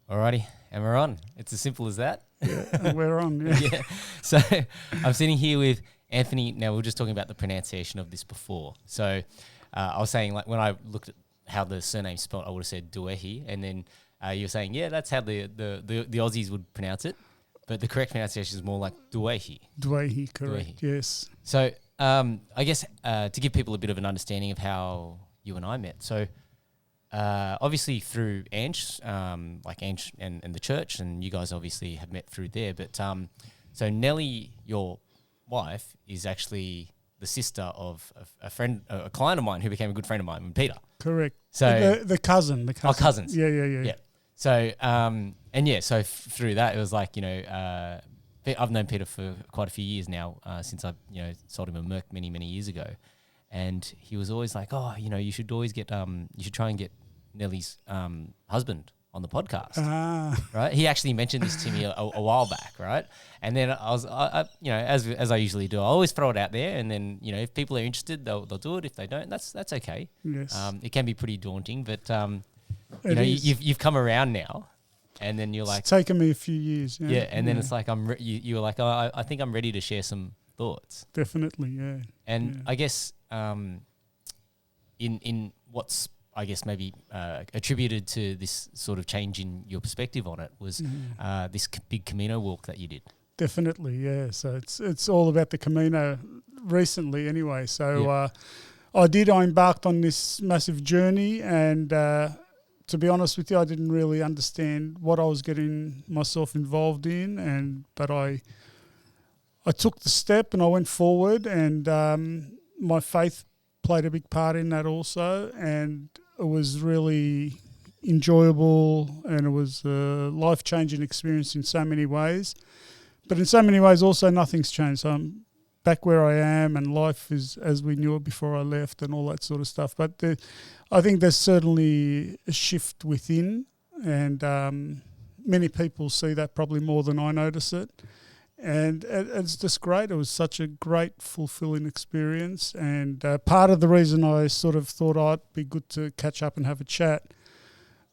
Alrighty, and we're on. It's as simple as that. Yeah, we're on. Yeah. Yeah. So I'm sitting here with Anthony. Now, we were just talking about the pronunciation of this before. So I was saying, like, when I looked at how the surname's spelled, I would have said Doueihi, and then you were saying, yeah, that's how the Aussies would pronounce it, but the correct pronunciation is more like Doueihi. Doueihi, correct. Doueihi. Yes. So I guess to give people a bit of an understanding of how you and I met. So obviously through Ange, like Ange and the church, and you guys obviously have met through there. But so Nellie, your wife, is actually the sister of a friend, a client of mine who became a good friend of mine, Peter. Correct. So the cousin. Oh, cousins. Yeah. So so through that, it was like, I've known Peter for quite a few years now, since I sold him a Merc many years ago. And he was always like, oh, you should always get, you should try and get Nellie's husband on the podcast, right? He actually mentioned this to me a while back, right? And then as I usually do, I always throw it out there, and then if people are interested, they'll do it. If they don't, that's okay. Yes. It can be pretty daunting, but you've come around now, and then you're like, it's taken me a few years. Yeah, and then it's like you were like, oh, I think I'm ready to share some thoughts. Definitely, yeah. And I guess in what's, I guess, maybe attributed to this sort of change in your perspective on it was this big Camino walk that you did. Definitely, yeah. So it's all about the Camino recently anyway. So I embarked on this massive journey, and to be honest with you, I didn't really understand what I was getting myself involved in, but I took the step and I went forward, and my faith played a big part in that also, and it was really enjoyable, and it was a life-changing experience in so many ways. But in so many ways also nothing's changed. So I'm back where I am, and life is as we knew it before I left and all that sort of stuff. But I think there's certainly a shift within, and many people see that probably more than I notice it. And it's just great. It was such a great, fulfilling experience. And part of the reason I sort of thought it'd be good to catch up and have a chat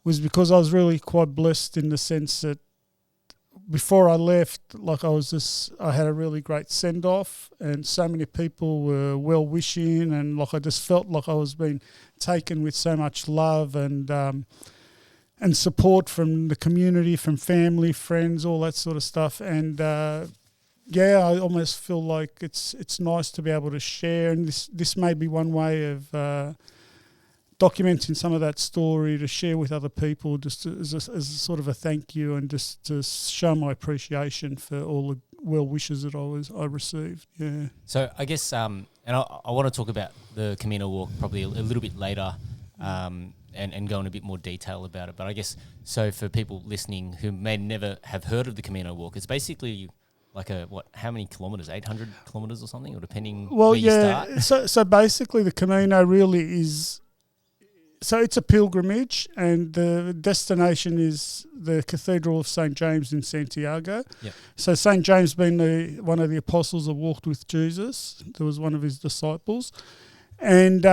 was because I was really quite blessed in the sense that before I left, like I had a really great send-off, and so many people were well-wishing, and like I just felt like I was being taken with so much love and support from the community, from family, friends, all that sort of stuff. And I almost feel like it's nice to be able to share, and this may be one way of documenting some of that story to share with other people, just as a sort of a thank you, and just to show my appreciation for all the well wishes that I received. Yeah. So I guess, and I want to talk about the Camino walk probably a little bit later. And go in a bit more detail about it. But I guess, so for people listening who may never have heard of the Camino walk, it's basically like how many kilometres, 800 kilometres or something, or depending where you start? So basically the Camino really is, so it's a pilgrimage, and the destination is the Cathedral of St. James in Santiago. Yep. So St. James being one of the apostles that walked with Jesus, there was one of his disciples. And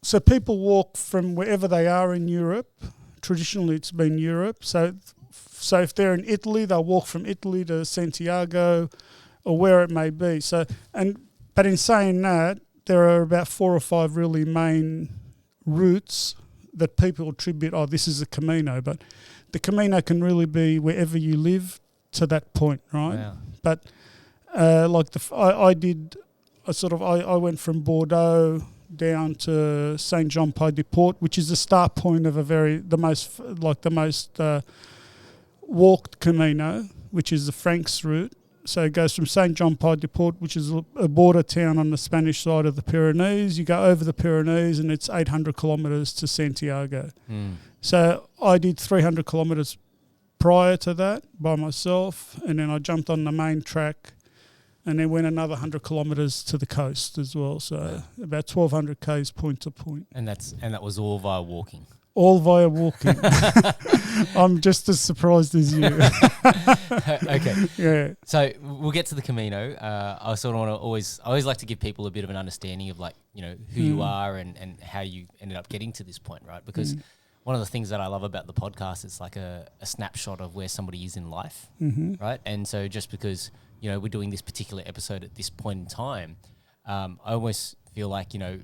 so people walk from wherever they are in Europe. Traditionally, it's been Europe. So if they're in Italy, they'll walk from Italy to Santiago or where it may be. But in saying that, there are about 4 or 5 really main routes that people attribute, this is a Camino. But the Camino can really be wherever you live to that point, right? Wow. But I went from Bordeaux down to Saint Jean Pied de Port, which is the start point of the most walked Camino, which is the Franks route. So it goes from Saint Jean Pied de Port, which is a border town on the Spanish side of the Pyrenees. You go over the Pyrenees, and it's 800 kilometres to Santiago. So I did 300 kilometres prior to that by myself, and then I jumped on the main track, and then went another 100 kilometres to the coast as well. So about 1,200 k's point to point. And that was all via walking. All via walking. I'm just as surprised as you. Okay. Yeah. So we'll get to the Camino. I sort of want to I always like to give people a bit of an understanding of who you are and how you ended up getting to this point, right? Because one of the things that I love about the podcast is like a snapshot of where somebody is in life, right? And so just because, you know, we're doing this particular episode at this point in time, I almost feel like, you know,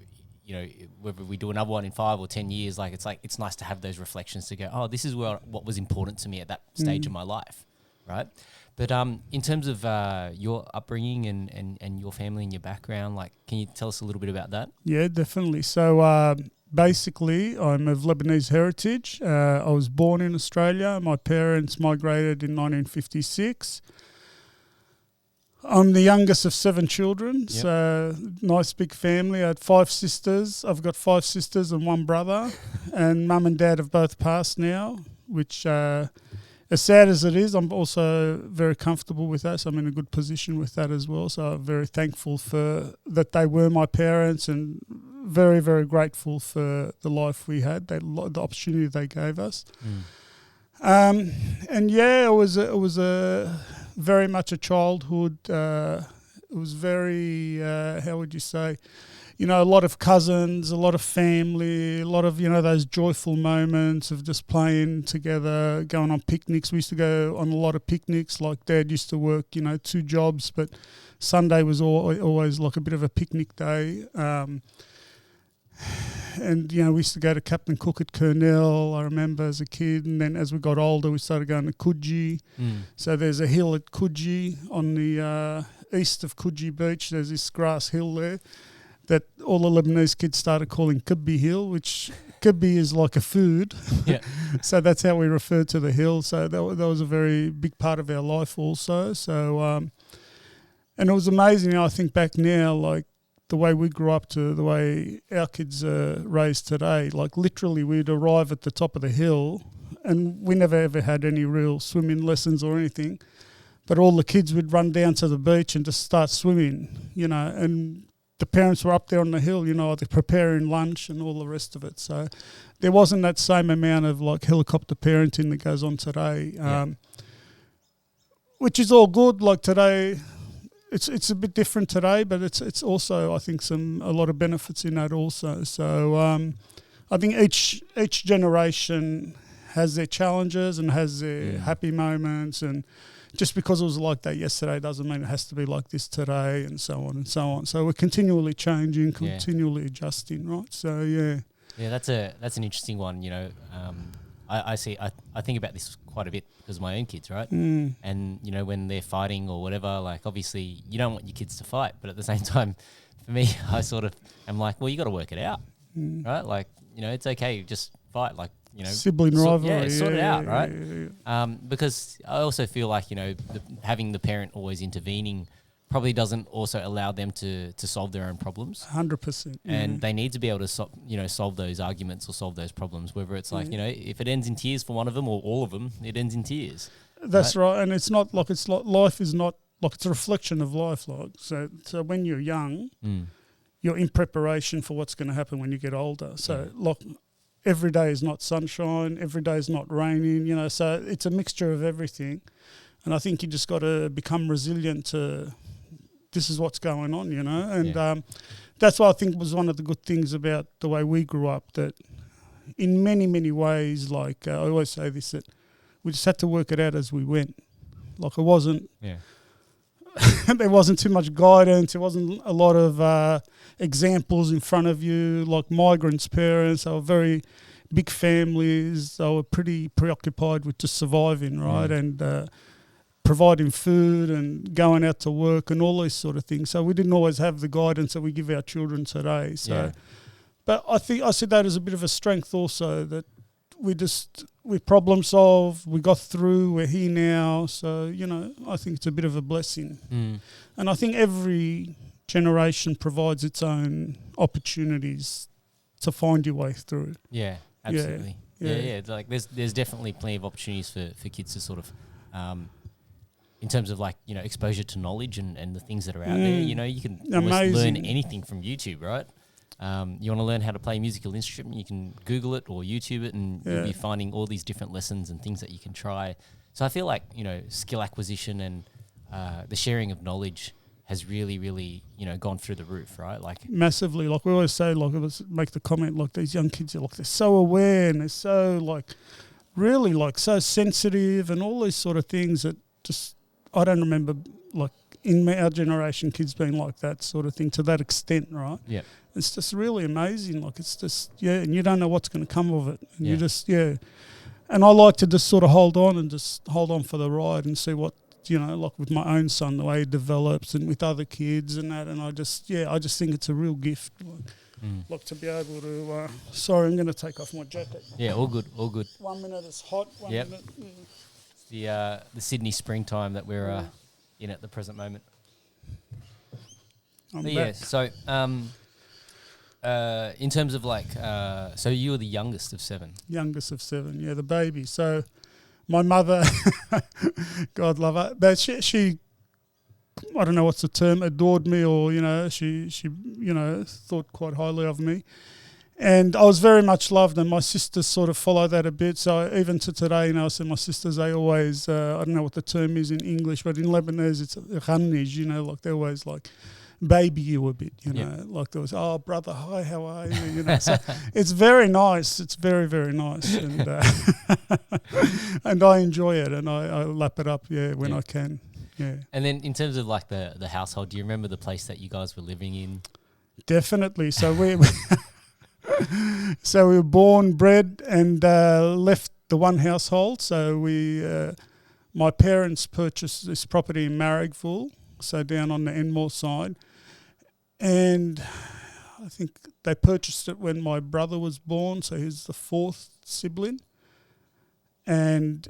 whether we do another one in 5 or 10 years, like it's nice to have those reflections to go, oh, this is what was important to me at that stage of my life, right? But in terms of your upbringing and your family and your background, like, can you tell us a little bit about that? Yeah, definitely. So basically, I'm of Lebanese heritage. I was born in Australia. My parents migrated in 1956. I'm the youngest of 7 children, so nice big family. I had 5 sisters. I've got 5 sisters and 1 brother, and mum and dad have both passed now, which, as sad as it is, I'm also very comfortable with that, so I'm in a good position with that as well. So I'm very thankful for that they were my parents, and very, very grateful for the life we had, the opportunity they gave us. And yeah, it was a very much a childhood. It was very, how would you say, you know, a lot of cousins, a lot of family, a lot of, you know, those joyful moments of just playing together, going on picnics. We used to go on a lot of picnics. Like Dad used to work, you know, 2 jobs, but Sunday was always like a bit of a picnic day. And, you know, we used to go to Captain Cook at Kurnell, I remember as a kid. And then as we got older, we started going to Coogee. So there's a hill at Coogee on the east of Coogee Beach. There's this grass hill there that all the Lebanese kids started calling Kibbe Hill, which Kibbe is like a food. Yeah. So that's how we referred to the hill. So that was a very big part of our life also. So, and it was amazing, you know, I think back now, like, the way we grew up to the way our kids are raised today, like literally we'd arrive at the top of the hill and we never ever had any real swimming lessons or anything, but all the kids would run down to the beach and just start swimming, you know, and the parents were up there on the hill, you know, they're preparing lunch and all the rest of it. So there wasn't that same amount of like helicopter parenting that goes on today, which is all good. Like today, It's a bit different today, but it's also, I think, a lot of benefits in that also. So I think each generation has their challenges and has their happy moments, and just because it was like that yesterday doesn't mean it has to be like this today, and so on and so on. So we're continually changing, continually adjusting, right? So yeah, that's an interesting one. You know, I think about this quite a bit because of my own kids, right? And, you know, when they're fighting or whatever, like, obviously you don't want your kids to fight, but at the same time, for me, I sort of am like, well, you got to work it out, right? Like, you know, it's okay, just fight, like, you know. Sibling rivalry. Sort it out, right? Because I also feel like, you know, having the parent always intervening probably doesn't also allow them to solve their own problems. 100%. And they need to be able to, solve those arguments or solve those problems, whether it's like, you know, if it ends in tears for one of them or all of them, it ends in tears. That's right. And it's not like, life is not, like, it's a reflection of life. Like, so when you're young, you're in preparation for what's going to happen when you get older. So, like, every day is not sunshine, every day is not raining, you know, so it's a mixture of everything. And I think you just got to become resilient to this is what's going on, you know. And that's what I think was one of the good things about the way we grew up, that in many, many ways, like I always say this, that we just had to work it out as we went. Like it wasn't, there wasn't too much guidance. There wasn't a lot of examples in front of you, like migrants' parents. They were very big families. They were pretty preoccupied with just surviving, right? And providing food and going out to work and all these sort of things. So we didn't always have the guidance that we give our children today. So, but I think I see that as a bit of a strength also, that we problem solve, we got through, we're here now. So, you know, I think it's a bit of a blessing. And I think every generation provides its own opportunities to find your way through. Yeah, absolutely. Yeah. Like there's definitely plenty of opportunities for kids to sort of in terms of like, you know, exposure to knowledge and the things that are out there. You know, you can almost learn anything from YouTube, right? You want to learn how to play a musical instrument, you can Google it or YouTube it, and you'll be finding all these different lessons and things that you can try. So I feel like, you know, skill acquisition and the sharing of knowledge has really, really, gone through the roof, right? Like massively. Like we always say, like make the comment, like these young kids are like they're so aware and they're so like really like so sensitive and all these sort of things that just I don't remember like in our generation kids being like that sort of thing to that extent, right? Yeah. It's just really amazing. Like it's just and you don't know what's going to come of it. And you just and I like to just sort of hold on for the ride and see what like with my own son, the way he develops and with other kids and that. And I just think it's a real gift. Like to be able to. Sorry, I'm going to take off my jacket. Yeah, all good. 1 minute it's hot. 1 minute. The Sydney springtime that we're in at the present moment. So in terms of like, so you were the youngest of seven. Youngest of seven, the baby. So my mother, God love her, but she I don't know what's the term, adored me or, she thought quite highly of me. And I was very much loved, and my sisters sort of follow that a bit. So even to today, I say my sisters, they always, I don't know what the term is in English, but in Lebanese it's ghanij, like they always like baby you a bit, like there was, oh brother, hi, how are you, So it's very nice. It's very, very nice, and and I enjoy it, and I lap it up, when I can, And then in terms of like the household, do you remember the place that you guys were living in? Definitely. So we were born, bred, and left the one household. So my parents purchased this property in Marrickville, so down on the Enmore side. And I think they purchased it when my brother was born, so he's the fourth sibling. And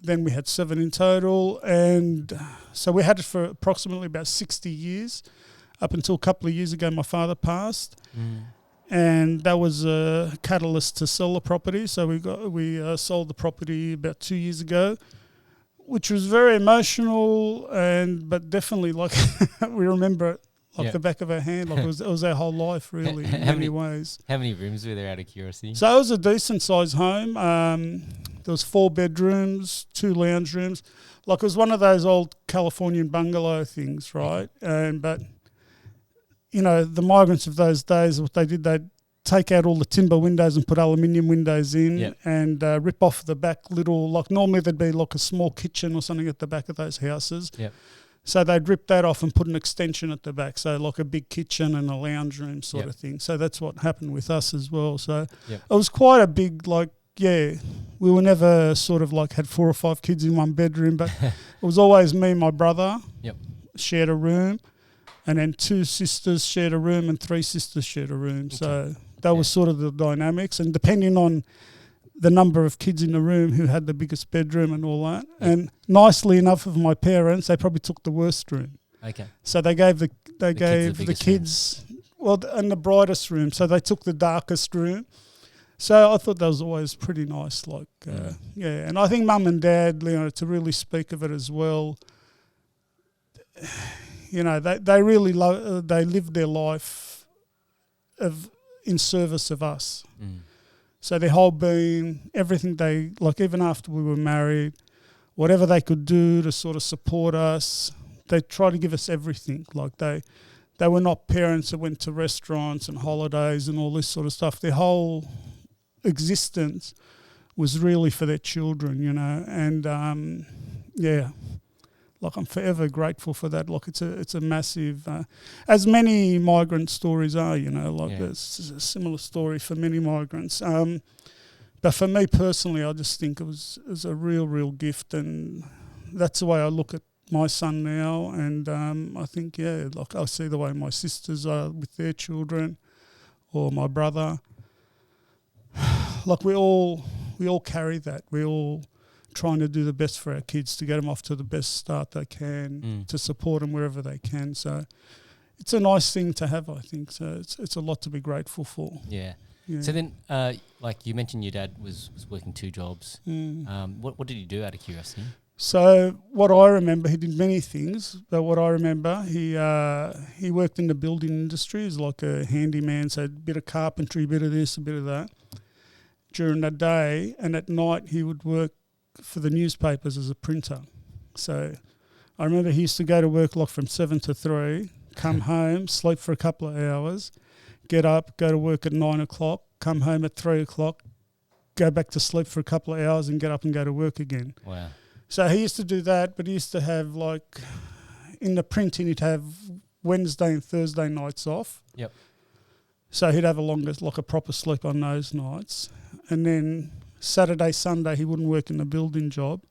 then we had 7 in total. And so we had it for approximately about 60 years, up until a couple of years ago my father passed. And that was a catalyst to sell the property. So we sold the property about 2 years ago, which was very emotional, but definitely like we remember it like the back of our hand. Like it was our whole life, really, in many ways. How many rooms were there, out of curiosity? So it was a decent sized home. There was 4 bedrooms, 2 lounge rooms. Like it was one of those old Californian bungalow things, right? But the migrants of those days, what they did, they'd take out all the timber windows and put aluminium windows in and rip off the back little, like normally there'd be like a small kitchen or something at the back of those houses. So they'd rip that off and put an extension at the back, so like a big kitchen and a lounge room sort of thing. So that's what happened with us as well. So it was quite a big, like, we were never sort of like had 4 or 5 kids in one bedroom, but it was always me and my brother shared a room. And then 2 sisters shared a room and 3 sisters shared a room. Okay. So that was sort of the dynamics. And depending on the number of kids in the room who had the biggest bedroom and all that. And nicely enough of my parents, they probably took the worst room. Okay. So they gave the kids and the brightest room. So they took the darkest room. So I thought that was always pretty nice. Like, And I think mum and dad, to really speak of it as well, they really they lived their life in service of us. So their whole being, everything they, like even after we were married, whatever they could do to sort of support us, they tried to give us everything. Like they were not parents that went to restaurants and holidays and all this sort of stuff. Their whole existence was really for their children, and like I'm forever grateful for that. Like it's a massive, as many migrant stories are, it's a similar story for many migrants. But for me personally, I just think it was a real gift, and that's the way I look at my son now. And I think like I see the way my sisters are with their children, or my brother. Like we all carry that. We all trying to do the best for our kids, to get them off to the best start they can, to support them wherever they can. So it's a nice thing to have, I think. So it's a lot to be grateful for. Yeah. So then, like you mentioned, your dad was working 2 jobs. What did he do, out of curiosity? So what I remember, he did many things, but what I remember, he worked in the building industry as like a handyman, so a bit of carpentry, a bit of this, a bit of that during the day, and at night he would work for the newspapers as a printer. So I remember he used to go to work like from 7 to 3, come home, sleep for a couple of hours, get up, go to work at 9 o'clock, come home at 3 o'clock, go back to sleep for a couple of hours and get up and go to work again. Wow. So he used to do that, but he used to have like, in the printing, he'd have Wednesday and Thursday nights off. Yep. So he'd have like a proper sleep on those nights. And then Saturday, Sunday, he wouldn't work in the building job.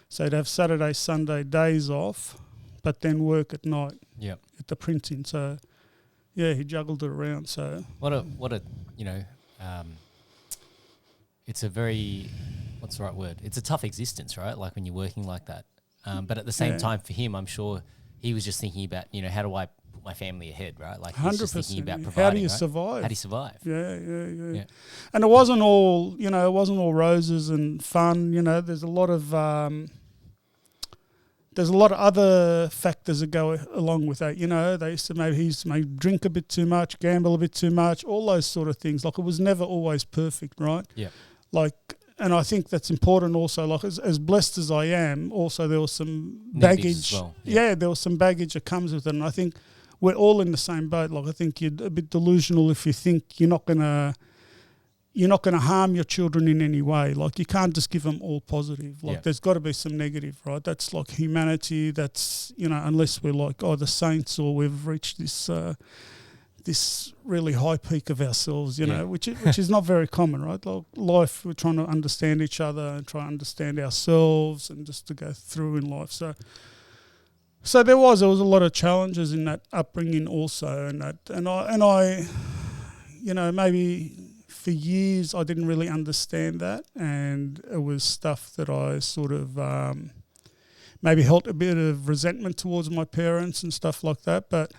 So he'd have Saturday, Sunday days off, but then work at night. Yep. At the printing. So, yeah, he juggled it around. So what a it's a very, what's the right word? It's a tough existence, right? Like when you're working like that. But at the same time, for him, I'm sure he was just thinking about, how do I put my family ahead, right? Like he's just thinking about providing. How do you right? survive? How do you survive? Yeah. And it wasn't all roses and fun. There's a lot of other factors that go along with that. He used to drink a bit too much, gamble a bit too much, all those sort of things. Like it was never always perfect, right? Yeah. And I think that's important also. Like as blessed as I am, also there was some baggage. As well. Yeah, there was some baggage that comes with it. And I think we're all in the same boat. Like I think you're a bit delusional if you think you're not gonna harm your children in any way. Like you can't just give them all positive. Like there's got to be some negative, right? That's like humanity. That's unless we're like the saints or we've reached this really high peak of ourselves, which is not very common, right? Like life, we're trying to understand each other and try to understand ourselves and just to go through in life. So there was a lot of challenges in that upbringing also, and I maybe for years I didn't really understand that, and it was stuff that I sort of maybe held a bit of resentment towards my parents and stuff like that. But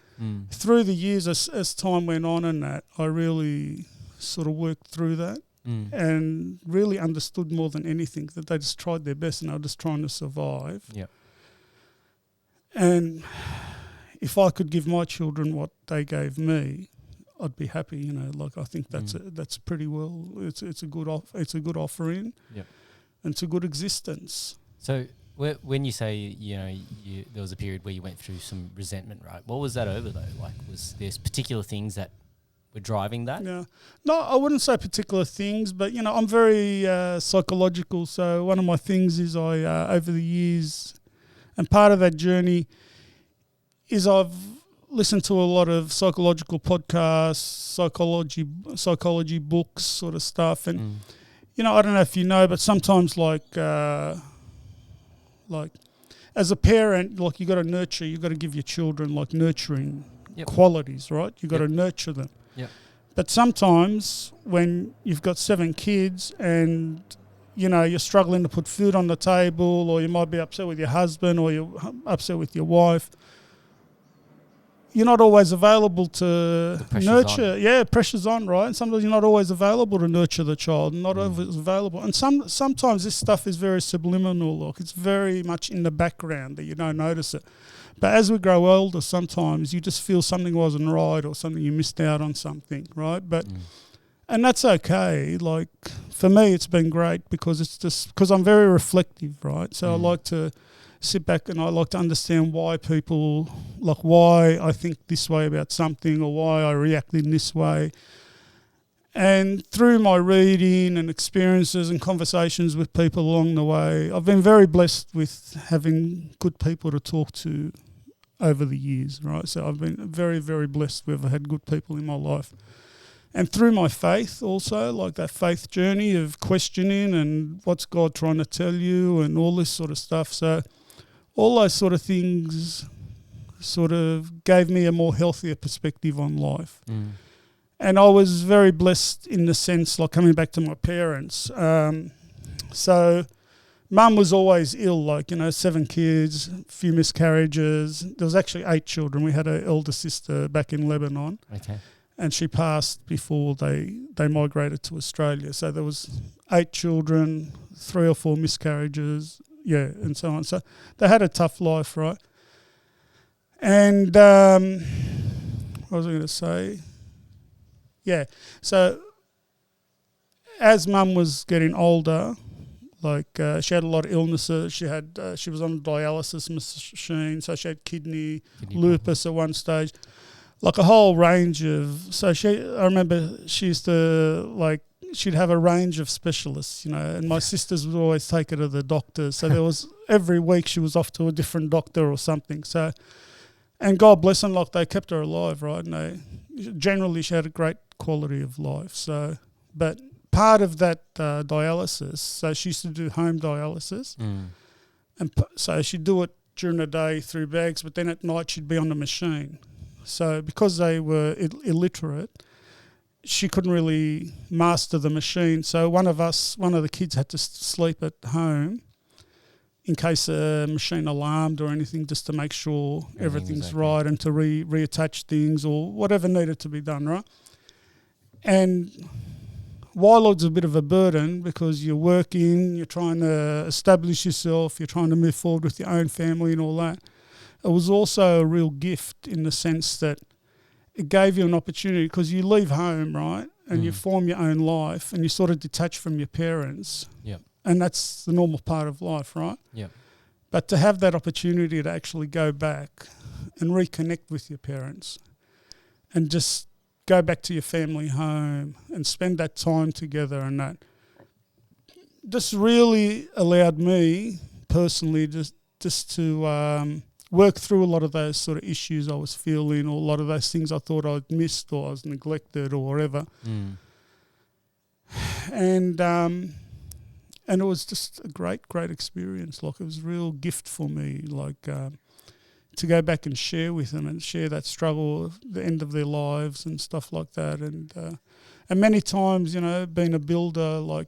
through the years, as time went on and that, I really sort of worked through that and really understood more than anything that they just tried their best and they were just trying to survive. Yeah. And if I could give my children what they gave me, I'd be happy. Like I think that's pretty well. It's a good offering. Yep. And it's a good existence. So when you say there was a period where you went through some resentment, right? What was that over though? Like was there particular things that were driving that? Yeah, no, I wouldn't say particular things, but I'm very psychological. So one of my things is I over the years, and part of that journey is I've listened to a lot of psychological podcasts, psychology books, sort of stuff, and I don't know if you know, but sometimes like as a parent, like you got to give your children like nurturing qualities, right? You got to nurture them. Yeah. But sometimes when you've got 7 kids and you're struggling to put food on the table, or you might be upset with your husband, or you're upset with your wife, you're not always available to nurture. On. Yeah, pressure's on, right? And sometimes you're not always available to nurture the child, not always available. And sometimes this stuff is very subliminal, like it's very much in the background that you don't notice it. But as we grow older, sometimes you just feel something wasn't right or something you missed out on something, right? But and that's okay. Like for me, it's been great because I'm very reflective, right? So I like to sit back and I like to understand why I think this way about something or why I react in this way. And through my reading and experiences and conversations with people along the way, I've been very blessed with having good people to talk to over the years, right? So I've been very, very blessed with had good people in my life. And through my faith also, like that faith journey of questioning and what's God trying to tell you and all this sort of stuff. So all those sort of things sort of gave me a more healthier perspective on life. And I was very blessed in the sense, like coming back to my parents. So Mum was always ill, 7 kids, a few miscarriages. There was actually 8 children. We had an elder sister back in Lebanon. Okay. And she passed before they migrated to Australia. So there was 8 children, 3 or 4 miscarriages, and so on. So they had a tough life, right? And what was I going to say? Yeah. So as Mum was getting older, Like she had a lot of illnesses. She was on a dialysis machine, so she had kidney lupus at one stage. Like a whole range of. So I remember she used to she'd have a range of specialists, and my sisters would always take her to the doctors. So there was every week she was off to a different doctor or something. So, and God bless them, they kept her alive, right? And generally she had a great quality of life. So, but part of that dialysis, so she used to do home dialysis, and so she'd do it during the day through bags, but then at night she'd be on the machine. So because they were illiterate, she couldn't really master the machine. So one of the kids had to sleep at home in case a machine alarmed or anything, just to make sure everything's okay. Right, and to reattach things or whatever needed to be done, right? And while it's a bit of a burden because you're working, you're trying to establish yourself, you're trying to move forward with your own family and all that, it was also a real gift in the sense that it gave you an opportunity because you leave home, right, and you form your own life and you sort of detach from your parents. Yep. And that's the normal part of life, right? Yep. But to have that opportunity to actually go back and reconnect with your parents and just go back to your family home and spend that time together, and that just really allowed me personally just to work through a lot of those sort of issues I was feeling, or a lot of those things I thought I'd missed or I was neglected or whatever. And it was just a great experience. Like, it was a real gift for me, to go back and share with them and share that struggle, the end of their lives and stuff like that. And many times, being a builder, I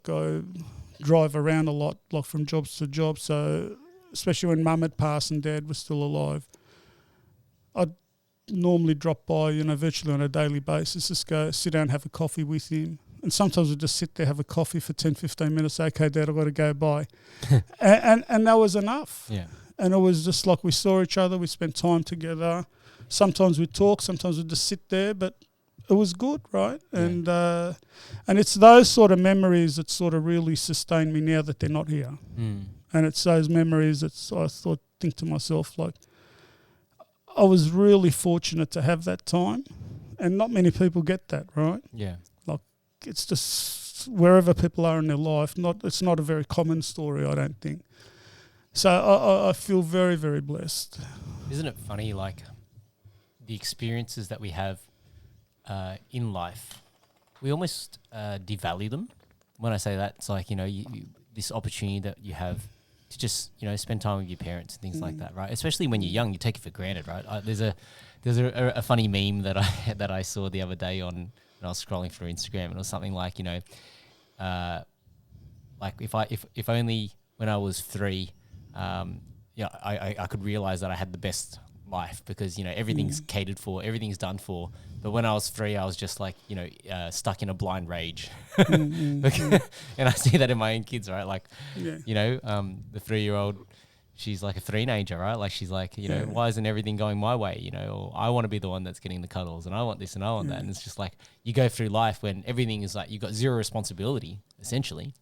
drive around a lot, from jobs to jobs. So especially when Mum had passed and Dad was still alive, I'd normally drop by, virtually on a daily basis, just go sit down, have a coffee with him. And sometimes we'd just sit there, have a coffee for 10, 15 minutes. Okay, Dad, I've got to go by. and that was enough. Yeah. And it was just like we saw each other, we spent time together. Sometimes we'd talk, sometimes we'd just sit there, but it was good, right? Yeah. And it's those sort of memories that sort of really sustain me now that they're not here. And it's those memories that I think to myself, I was really fortunate to have that time. And not many people get that, right? Yeah. It's just wherever people are in their life, it's not a very common story, I don't think. So I feel very, very blessed. Isn't it funny, the experiences that we have in life, we almost devalue them. When I say that, it's this opportunity that you have to just, spend time with your parents and things like that, right? Especially when you're young, you take it for granted, right? There's a funny meme that I saw the other day when I was scrolling through Instagram, and it was something like, if only when I was 3, I could realize that I had the best life because, everything's catered for, everything's done for. But when I was 3, I was just stuck in a blind rage. And I see that in my own kids, right? The 3-year-old, she's like a teenager, right? She's why isn't everything going my way? Or I want to be the one that's getting the cuddles, and I want this and I want that. And it's just you go through life when everything is you've got zero responsibility, essentially.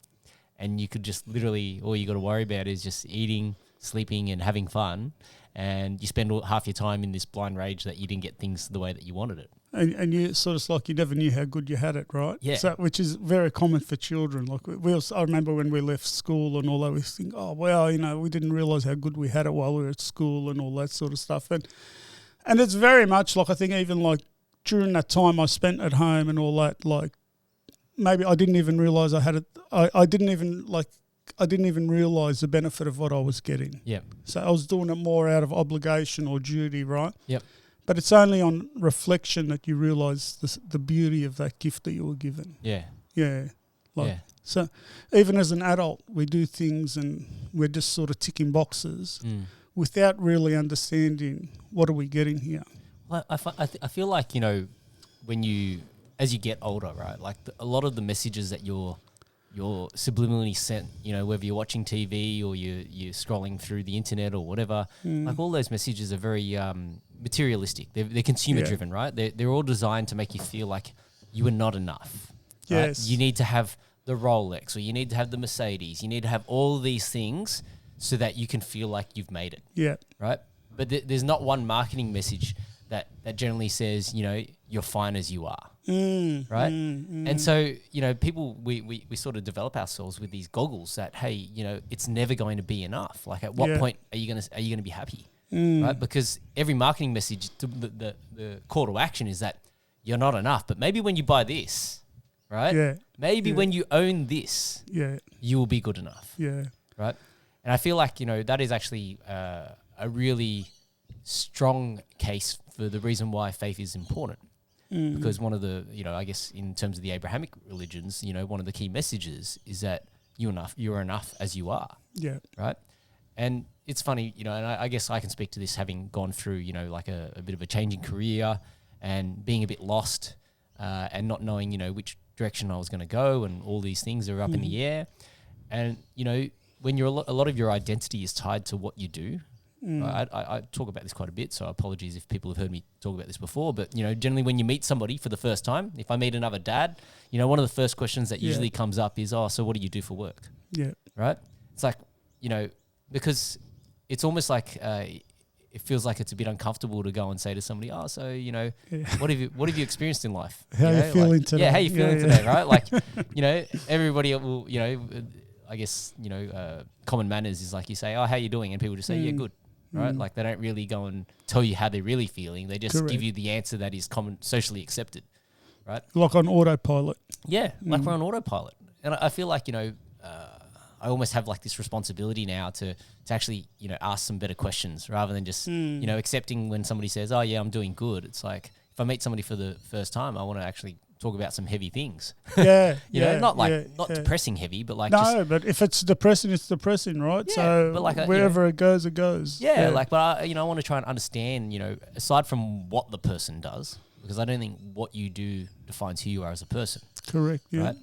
And you could just literally, all you got to worry about is just eating, sleeping, and having fun. And you spend half your time in this blind rage that you didn't get things the way that you wanted it. And you sort of you never knew how good you had it, right? Yeah. So, which is very common for children. I remember when we left school and all that, we think, oh, well, we didn't realise how good we had it while we were at school and all that sort of stuff. And it's very much I think even during that time I spent at home and all that, maybe I didn't even realise I had it. I didn't even realise the benefit of what I was getting. Yeah. So I was doing it more out of obligation or duty, right? Yep. But it's only on reflection that you realise the beauty of that gift that you were given. Yeah. Yeah. So even as an adult, we do things and we're just sort of ticking boxes without really understanding what are we getting here. Well, I feel when as you get older, right, a lot of the messages that you're subliminally sent, whether you're watching TV or you're scrolling through the internet or whatever, all those messages are very materialistic. They're consumer driven, right? They're all designed to make you feel like you are not enough. Right? Yes. You need to have the Rolex, or you need to have the Mercedes. You need to have all these things so that you can feel like you've made it. Yeah. Right? But there's not one marketing message that generally says, you're fine as you are. Right? And so, people, we sort of develop ourselves with these goggles that, hey, it's never going to be enough. Like, at what point are you going to be happy? Right? Because every marketing message, the call to action is that you're not enough. But maybe when you buy this, right? Yeah. Maybe when you own this, you will be good enough. Yeah. Right? And I feel like, that is actually a really strong case for the reason why faith is important. Because one of the, I guess in terms of the Abrahamic religions, one of the key messages is that you're enough as you are. Yeah. Right? And it's funny, and I guess I can speak to this having gone through, like a bit of a changing career and being a bit lost and not knowing, which direction I was going to go, and all these things are up in the air. And, when you're a lot of your identity is tied to what you do. I talk about this quite a bit, so apologies if people have heard me talk about this before. But, generally when you meet somebody for the first time, if I meet another dad, one of the first questions that usually comes up is, so what do you do for work? Yeah. Right? It's like, because it's almost like it feels like it's a bit uncomfortable to go and say to somebody, so, what have you experienced in life? How are you feeling today? Yeah, how you feeling today, right? Like, everybody will, I guess, common manners is like you say, how you doing? And people just say, yeah, good. Right? Like, they don't really go and tell you how they're really feeling. They just give you the answer that is socially accepted. Right? Like on autopilot. Yeah, like we're on autopilot. And I feel like, I almost have like this responsibility now to actually, ask some better questions rather than just, accepting when somebody says, yeah, I'm doing good. It's like, if I meet somebody for the first time, I want to actually talk about some heavy things. Yeah. Not depressing heavy, but like but if it's depressing, it's depressing, right? Yeah, so but like wherever it goes, it goes. Yeah, but I want to try and understand, aside from what the person does, because I don't think what you do defines who you are as a person. Correct. Yeah. Right?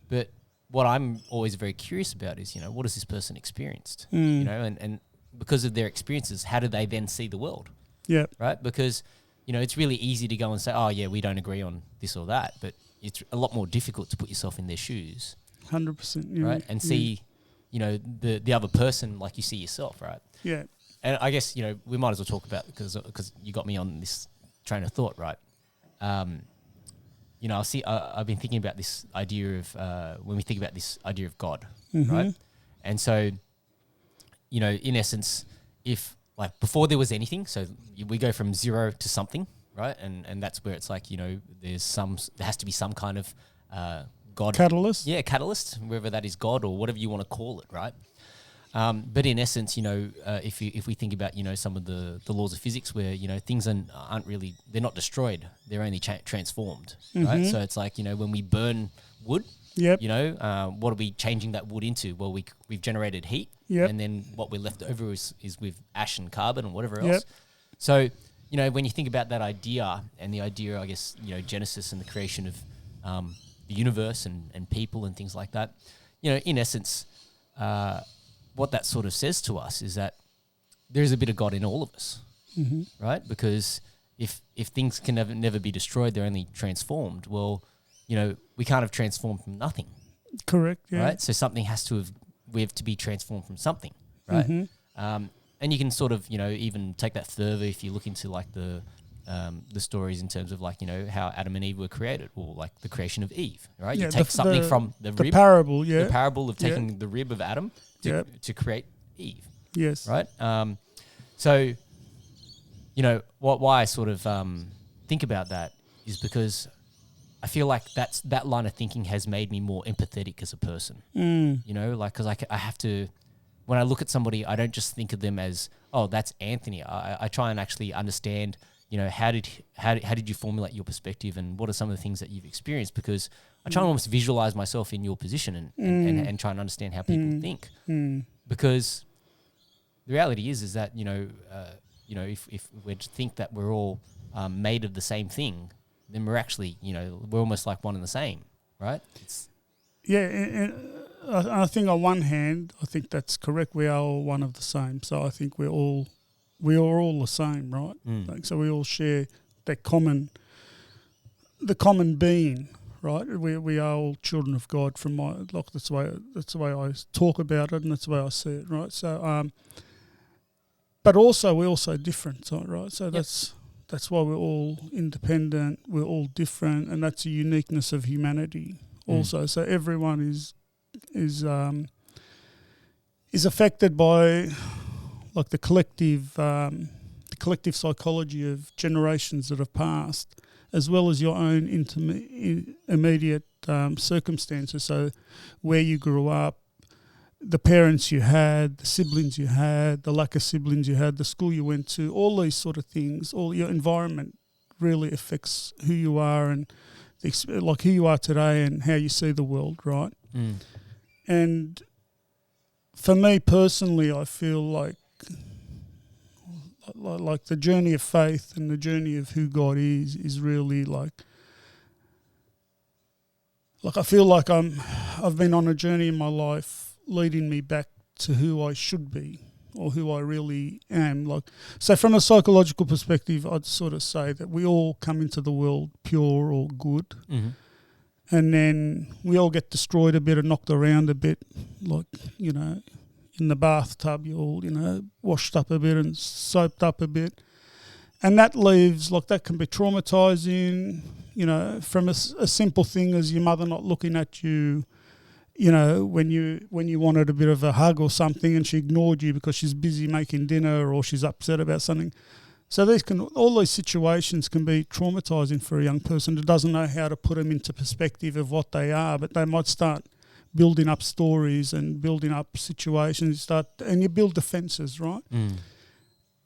But what I'm always very curious about is, what has this person experienced? And because of their experiences, how do they then see the world? Yeah. Right? Because it's really easy to go and say, we don't agree on this or that, but it's a lot more difficult to put yourself in their shoes. 100%. Right? And see, the other person like you see yourself, right? Yeah. And I guess, we might as well talk about, because you got me on this train of thought, right? I've been thinking about this idea of, when we think about this idea of God, right? And so, in essence, if, like, before there was anything, so we go from zero to something, right? And that's where it's like, there has to be some kind of God. Catalyst? Yeah, catalyst, whether that is God or whatever you want to call it, right? But in essence, if we think about, some of the laws of physics where, things aren't really, they're not destroyed, they're only transformed, right? So it's like, when we burn wood, what are we changing that wood into? Well, we've generated heat, and then what we're left over is with ash and carbon and whatever else. So, when you think about that idea and the idea, I guess, Genesis and the creation of the universe and people and things like that, in essence, what that sort of says to us is that there is a bit of God in all of us, right? Because if things can never be destroyed, they're only transformed. Well, we can't have transformed from nothing. Correct. Yeah. Right. So something we have to be transformed from something, right? And you can sort of, even take that further if you look into like the stories in terms of like, how Adam and Eve were created, or like the creation of Eve, right? Yeah, you take something from the rib, parable, the parable of taking the rib of Adam to create Eve. Yes. Right. So, why I sort of think about that is because I feel like that line of thinking has made me more empathetic as a person. Because I have to, when I look at somebody, I don't just think of them as, that's Anthony. I try and actually understand, how did you formulate your perspective, and what are some of the things that you've experienced? Because I try and almost visualize myself in your position and try and understand how people think. Because the reality is that, if we're to think that we're all made of the same thing, then we're actually, we're almost like one and the same, right? And I think on one hand, I think that's correct. We are all one of the same. So I think we are all the same, right? Like, so we all share that common being, right? We are all children of God. From my that's the way I talk about it, and that's the way I see it, right? So, but also we're also different, right? So that's why we're all independent. We're all different, and that's a uniqueness of humanity. Also, so everyone is affected by like the collective psychology of generations that have passed, as well as your own immediate circumstances. So where you grew up, the parents you had, the siblings you had, the lack of siblings you had, the school you went to, all these sort of things, all your environment really affects who you are and like who you are today and how you see the world, right? And for me personally, I feel like the journey of faith and the journey of who God is really like I feel like I've been on a journey in my life leading me back to who I should be or who I really am. Like, so from a psychological perspective, I'd sort of say that we all come into the world pure or good. And then we all get destroyed a bit and knocked around a bit, like, you know, in the bathtub, you're all, you know, washed up a bit and soaped up a bit. And that leaves, like, that can be traumatizing, you know, from a simple thing as your mother not looking at you, you know, when you wanted a bit of a hug or something and she ignored you because she's busy making dinner or she's upset about something. So all these situations can be traumatizing for a young person that doesn't know how to put them into perspective of what they are, but they might start building up stories and building up situations, and you build defenses, right?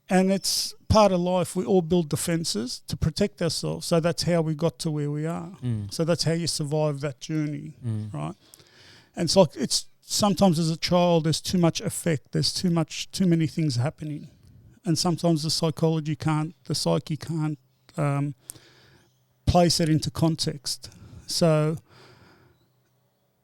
And it's part of life. We all build defenses to protect ourselves. So that's how we got to where we are. So that's how you survive that journey, right? And it's like sometimes as a child, there's too much effect. There's too many things happening. And sometimes the psyche can't place it into context. So,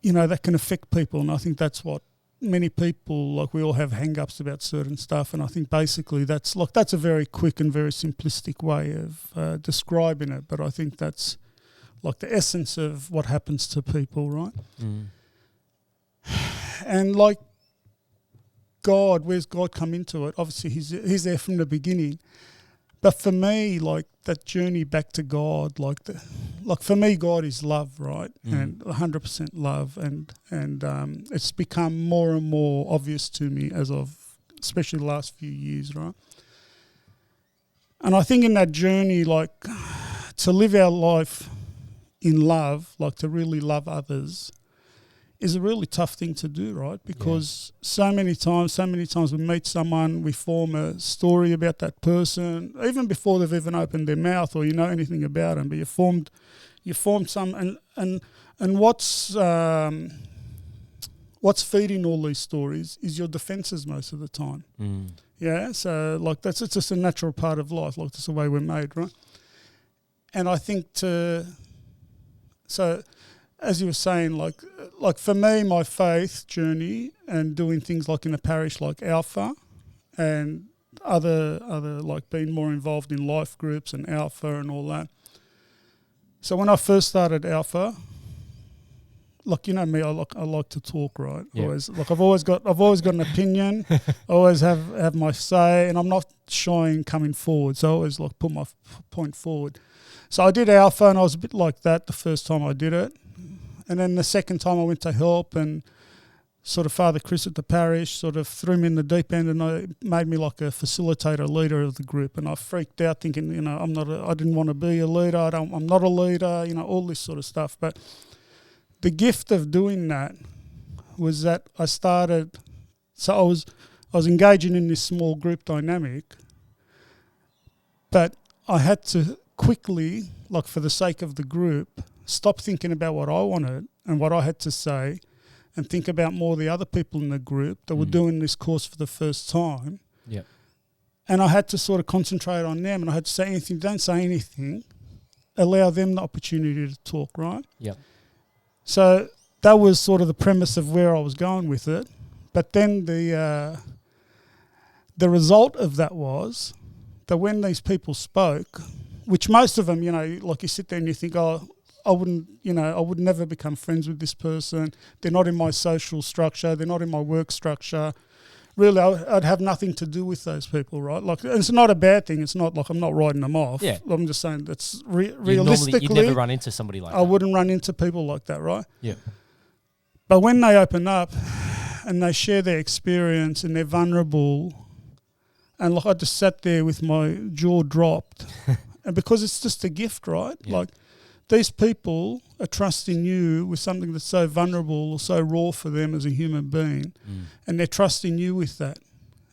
you know, that can affect people. And I think that's what many people, like, we all have hang-ups about certain stuff. And I think basically that's a very quick and very simplistic way of describing it. But I think that's like the essence of what happens to people, right? And like, God, where's God come into it? Obviously, he's there from the beginning. But for me, like, that journey back to God, like for me, God is love, right? And 100% love, and it's become more and more obvious to me especially the last few years, right? And I think in that journey, like, to live our life in love, like to really love others, is a really tough thing to do, right? Because so many times we meet someone, we form a story about that person, even before they've even opened their mouth or you know anything about them. But you formed some, and what's feeding all these stories is your defenses most of the time. Yeah, so like it's just a natural part of life. Like that's the way we're made, right? And I think as you were saying, like for me, my faith journey and doing things like in a parish like Alpha and other like being more involved in life groups and Alpha and all that. So when I first started Alpha, like, you know me, I like to talk, right? Yeah. I've always got an opinion. I always have my say, and I'm not shy coming forward. So I always like put my point forward. So I did Alpha, and I was a bit like that the first time I did it. And then the second time I went to help, and sort of Father Chris at the parish sort of threw me in the deep end and made me like a facilitator, leader of the group. And I freaked out thinking, you know, I didn't want to be a leader. I'm not a leader, you know, all this sort of stuff. But the gift of doing that was that I was engaging in this small group dynamic, but I had to quickly, like for the sake of the group, stop thinking about what I wanted and what I had to say and think about more the other people in the group that were doing this course for the first time. Yeah. And I had to sort of concentrate on them, and I had to say anything, don't say anything, allow them the opportunity to talk, right? Yeah. So that was sort of the premise of where I was going with it. But then the result of that was that when these people spoke, which most of them, you know, like you sit there and you think, oh, I wouldn't, I would never become friends with this person. They're not in my social structure. They're not in my work structure. Really, I'd have nothing to do with those people, right? Like, it's not a bad thing. It's not like I'm not writing them off. Yeah. I'm just saying that's realistically. You'd never run into somebody like that. I wouldn't run into people like that, right? Yeah. But when they open up and they share their experience and they're vulnerable, and like I just sat there with my jaw dropped, and because it's just a gift, right? Yeah. Like, these people are trusting you with something that's so vulnerable or so raw for them as a human being, and they're trusting you with that.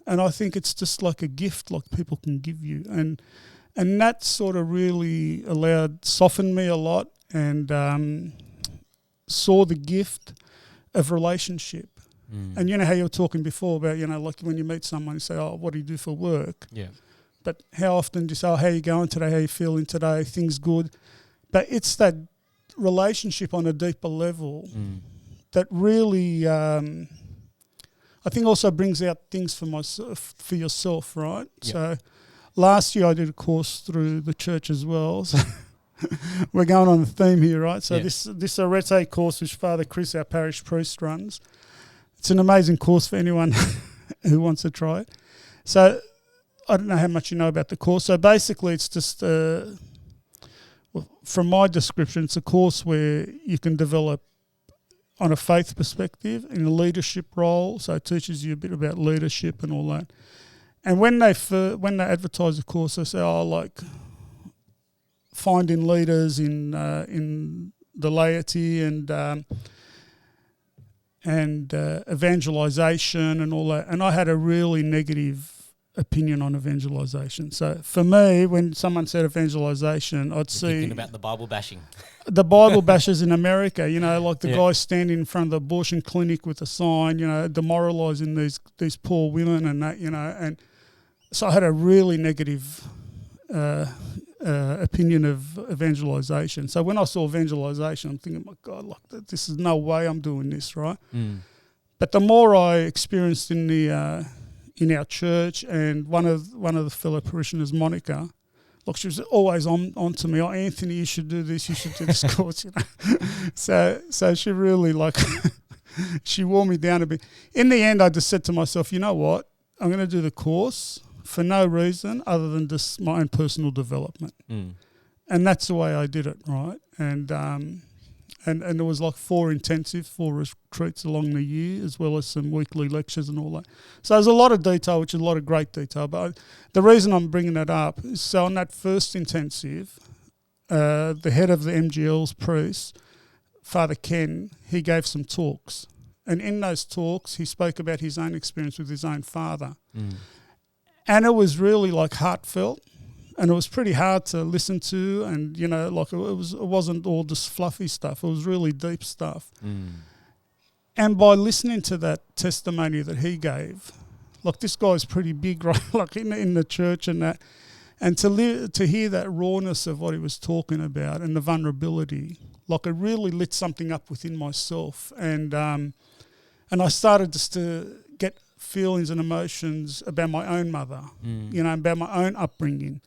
And I think it's just like a gift, like people can give you, and that sort of really softened me a lot, and saw the gift of relationship. And you know how you were talking before about, like when you meet someone, you say, "Oh, what do you do for work?" Yeah. But how often do you say, "Oh, how you going today? How you feeling today? Things good?" But it's that relationship on a deeper level that really, I think, also brings out things for yourself, right? Yep. So last year I did a course through the church as well. So we're going on the theme here, right? So this Arete course, which Father Chris, our parish priest, runs, it's an amazing course for anyone who wants to try it. So I don't know how much you know about the course. So basically it's just... from my description, it's a course where you can develop on a faith perspective in a leadership role. So it teaches you a bit about leadership and all that. And when they advertise the course, they say, like finding leaders in the laity and evangelization and all that. And I had a really negative opinion on evangelization. So for me, when someone said evangelization, I'd see thinking about the Bible bashing. The Bible bashers in America, like the guy standing in front of the abortion clinic with a sign, demoralizing these poor women and that, and so I had a really negative opinion of evangelization. So when I saw evangelization, I'm thinking, my God, like this is no way I'm doing this, right? But the more I experienced in our church, and one of the fellow parishioners, Monica, like she was always on to me. "Oh, Anthony, you should do this. You should do this course." So she really she wore me down a bit. In the end, I just said to myself, you know what? I'm going to do the course for no reason other than just my own personal development, and that's the way I did it, right? And there was like 4 retreats along the year, as well as some weekly lectures and all that. So there's a lot of detail, which is a lot of great detail. But the reason I'm bringing that up is so on that first intensive, the head of the MGL's priest, Father Ken, he gave some talks. And in those talks, he spoke about his own experience with his own father. And it was really like heartfelt. And it was pretty hard to listen to, and it wasn't all just fluffy stuff. It was really deep stuff. And by listening to that testimony that he gave, like this guy's pretty big, right? Like in the church and that, and to hear that rawness of what he was talking about and the vulnerability, like it really lit something up within myself, and I started just to get feelings and emotions about my own mother, about my own upbringing.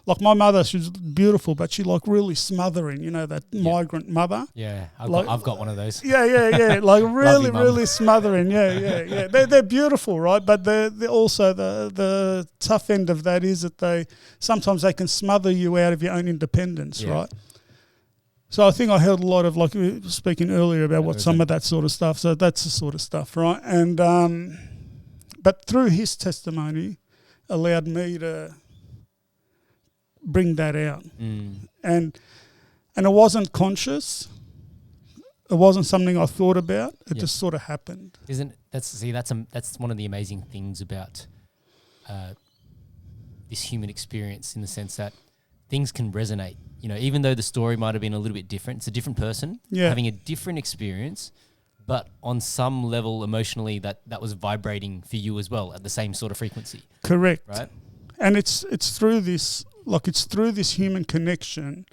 Like my mother, she was beautiful, but she really smothering, that migrant mother. Yeah, I've got one of those. Yeah. Like really smothering. Yeah. They're beautiful, right? But they're also the tough end of that is that sometimes they can smother you out of your own independence, right? So I think I heard a lot of, like we were speaking earlier about some of that sort of stuff. So that's the sort of stuff, right? And but through his testimony, allowed me to bring that out, and it wasn't conscious. It wasn't something I thought about. It just sort of happened. That's one of the amazing things about this human experience, in the sense that things can resonate. Even though the story might have been a little bit different, it's a different person having a different experience, but on some level emotionally that was vibrating for you as well at the same sort of frequency. Correct. Right. And it's through this. Like it's through this human connection,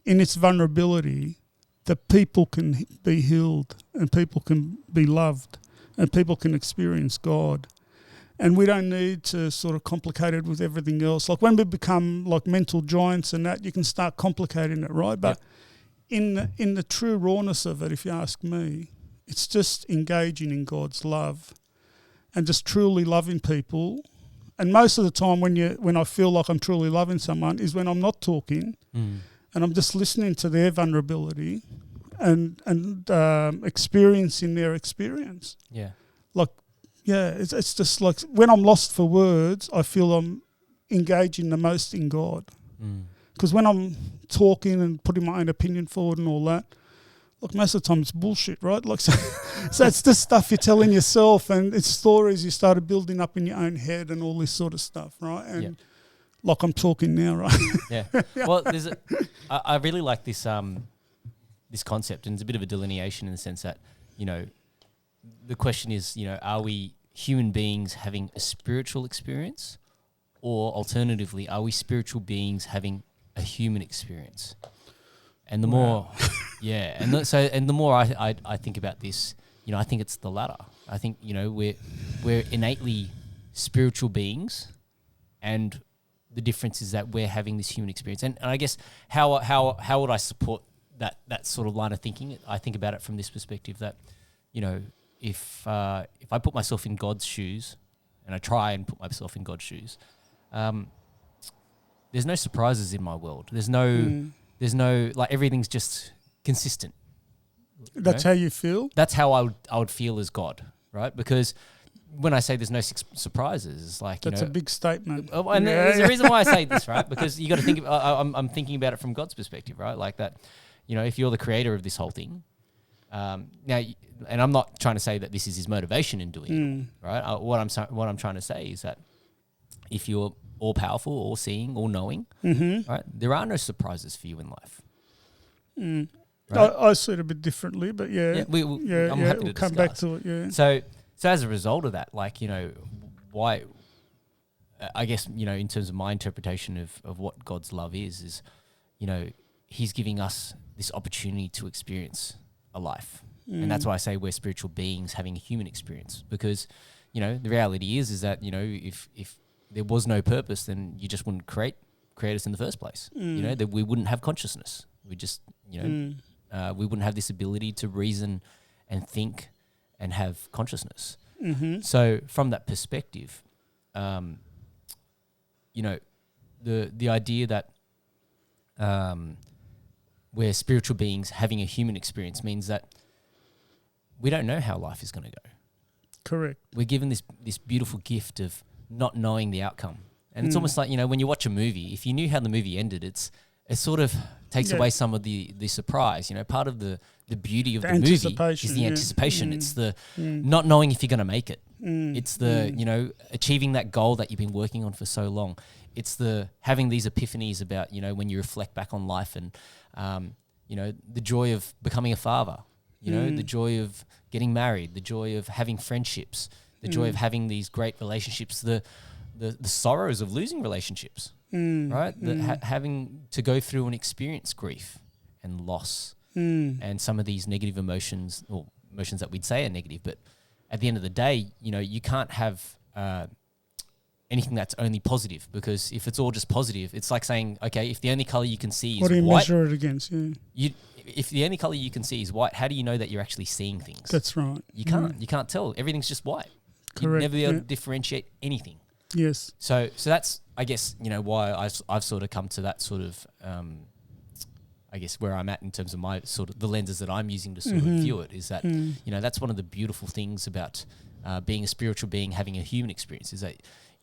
in its vulnerability, that people can be healed and people can be loved and people can experience God. And we don't need to sort of complicate it with everything else. Like when we become like mental giants and that, you can start complicating it, right? But in the true rawness of it, if you ask me, it's just engaging in God's love and just truly loving people. And most of the time when I feel like I'm truly loving someone is when I'm not talking and I'm just listening to their vulnerability and experiencing their experience. Yeah. Like, yeah, it's just like when I'm lost for words, I feel I'm engaging the most in God. Because when I'm talking and putting my own opinion forward and all that, look, most of the time it's bullshit, right? Like, so it's just stuff you're telling yourself, and it's stories you started building up in your own head and all this sort of stuff, right? And like I'm talking now, right? Yeah. Well, I really like this this concept, and it's a bit of a delineation in the sense that, you know, the question is, you know, are we human beings having a spiritual experience, or alternatively, are we spiritual beings having a human experience? And the more, and the more I think about this, you know, I think it's the latter. I think, you know, we're innately spiritual beings, and the difference is that we're having this human experience. And I guess how would I support that sort of line of thinking? I think about it from this perspective that, you know, if I put myself in God's shoes, and I try and put myself in God's shoes, there's no surprises in my world. There's no like, everything's just consistent. That's how you feel? That's how I would feel as God, right? Because when I say there's no surprises, it's like, that's you know, a big statement. And there's a reason why I say this, right? Because you got to think. I'm thinking about it from God's perspective, right? Like that, you know, if you're the creator of this whole thing, now, and I'm not trying to say that this is his motivation in doing it, right? What I'm trying to say is that if you're all powerful, all seeing, all knowing, right? There are no surprises for you in life. Right? I see it a bit differently, but I'm happy to come back to it. Yeah. So as a result of that, like, you know, why? I guess, you know, in terms of my interpretation of what God's love is, you know, He's giving us this opportunity to experience a life, and that's why I say we're spiritual beings having a human experience. Because, you know, the reality is that, you know, if there was no purpose, then you just wouldn't create us in the first place. You know, that we wouldn't have consciousness. We just, you know, we wouldn't have this ability to reason and think and have consciousness. So from that perspective, you know, the idea that we're spiritual beings having a human experience means that we don't know how life is going to go. Correct. We're given this beautiful gift of not knowing the outcome. And it's almost like, you know, when you watch a movie, if you knew how the movie ended, it sort of takes away some of the surprise. You know, part of the beauty of the movie is the anticipation. It's the not knowing if you're going to make it. It's the, you know, achieving that goal that you've been working on for so long. It's the having these epiphanies about, you know, when you reflect back on life and, you know, the joy of becoming a father, you know, the joy of getting married, the joy of having friendships, the joy of having these great relationships, the sorrows of losing relationships, right? Having to go through and experience grief and loss and some of these negative emotions, or emotions that we'd say are negative. But at the end of the day, you know, you can't have anything that's only positive, because if it's all just positive, it's like saying, okay, if the only color you can see is white. What do you measure it against? If the only color you can see is white, how do you know that you're actually seeing things? That's right. You can't. You can't tell. Everything's just white. Correct. You'd never be able to differentiate anything. Yes. So that's, I guess, you know, why I've sort of come to that sort of, I guess, where I'm at in terms of my sort of the lenses that I'm using to sort of view it, is that, you know, that's one of the beautiful things about being a spiritual being having a human experience, is that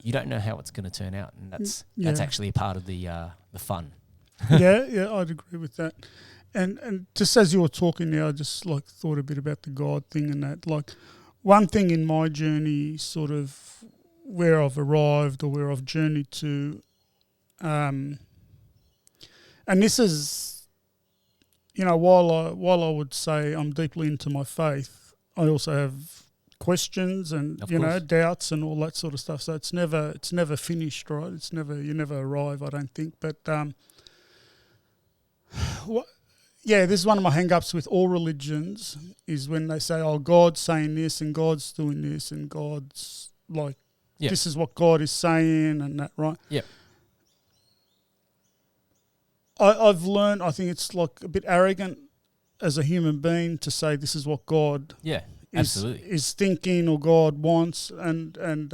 you don't know how it's going to turn out, and that's actually a part of the fun. yeah, I'd agree with that. And just as you were talking now, I just like thought a bit about the God thing and that. Like, one thing in my journey, sort of where I've arrived or where I've journeyed to, and this is, you know, while I would say I'm deeply into my faith, I also have questions and you know, doubts and all that sort of stuff. So it's never finished, right? You never arrive, I don't think. But this is one of my hang-ups with all religions, is when they say, oh, God's saying this and God's doing this and God's like, this is what God is saying and that, right? Yeah. I've learned, I think it's like a bit arrogant as a human being to say this is what God is thinking or God wants. And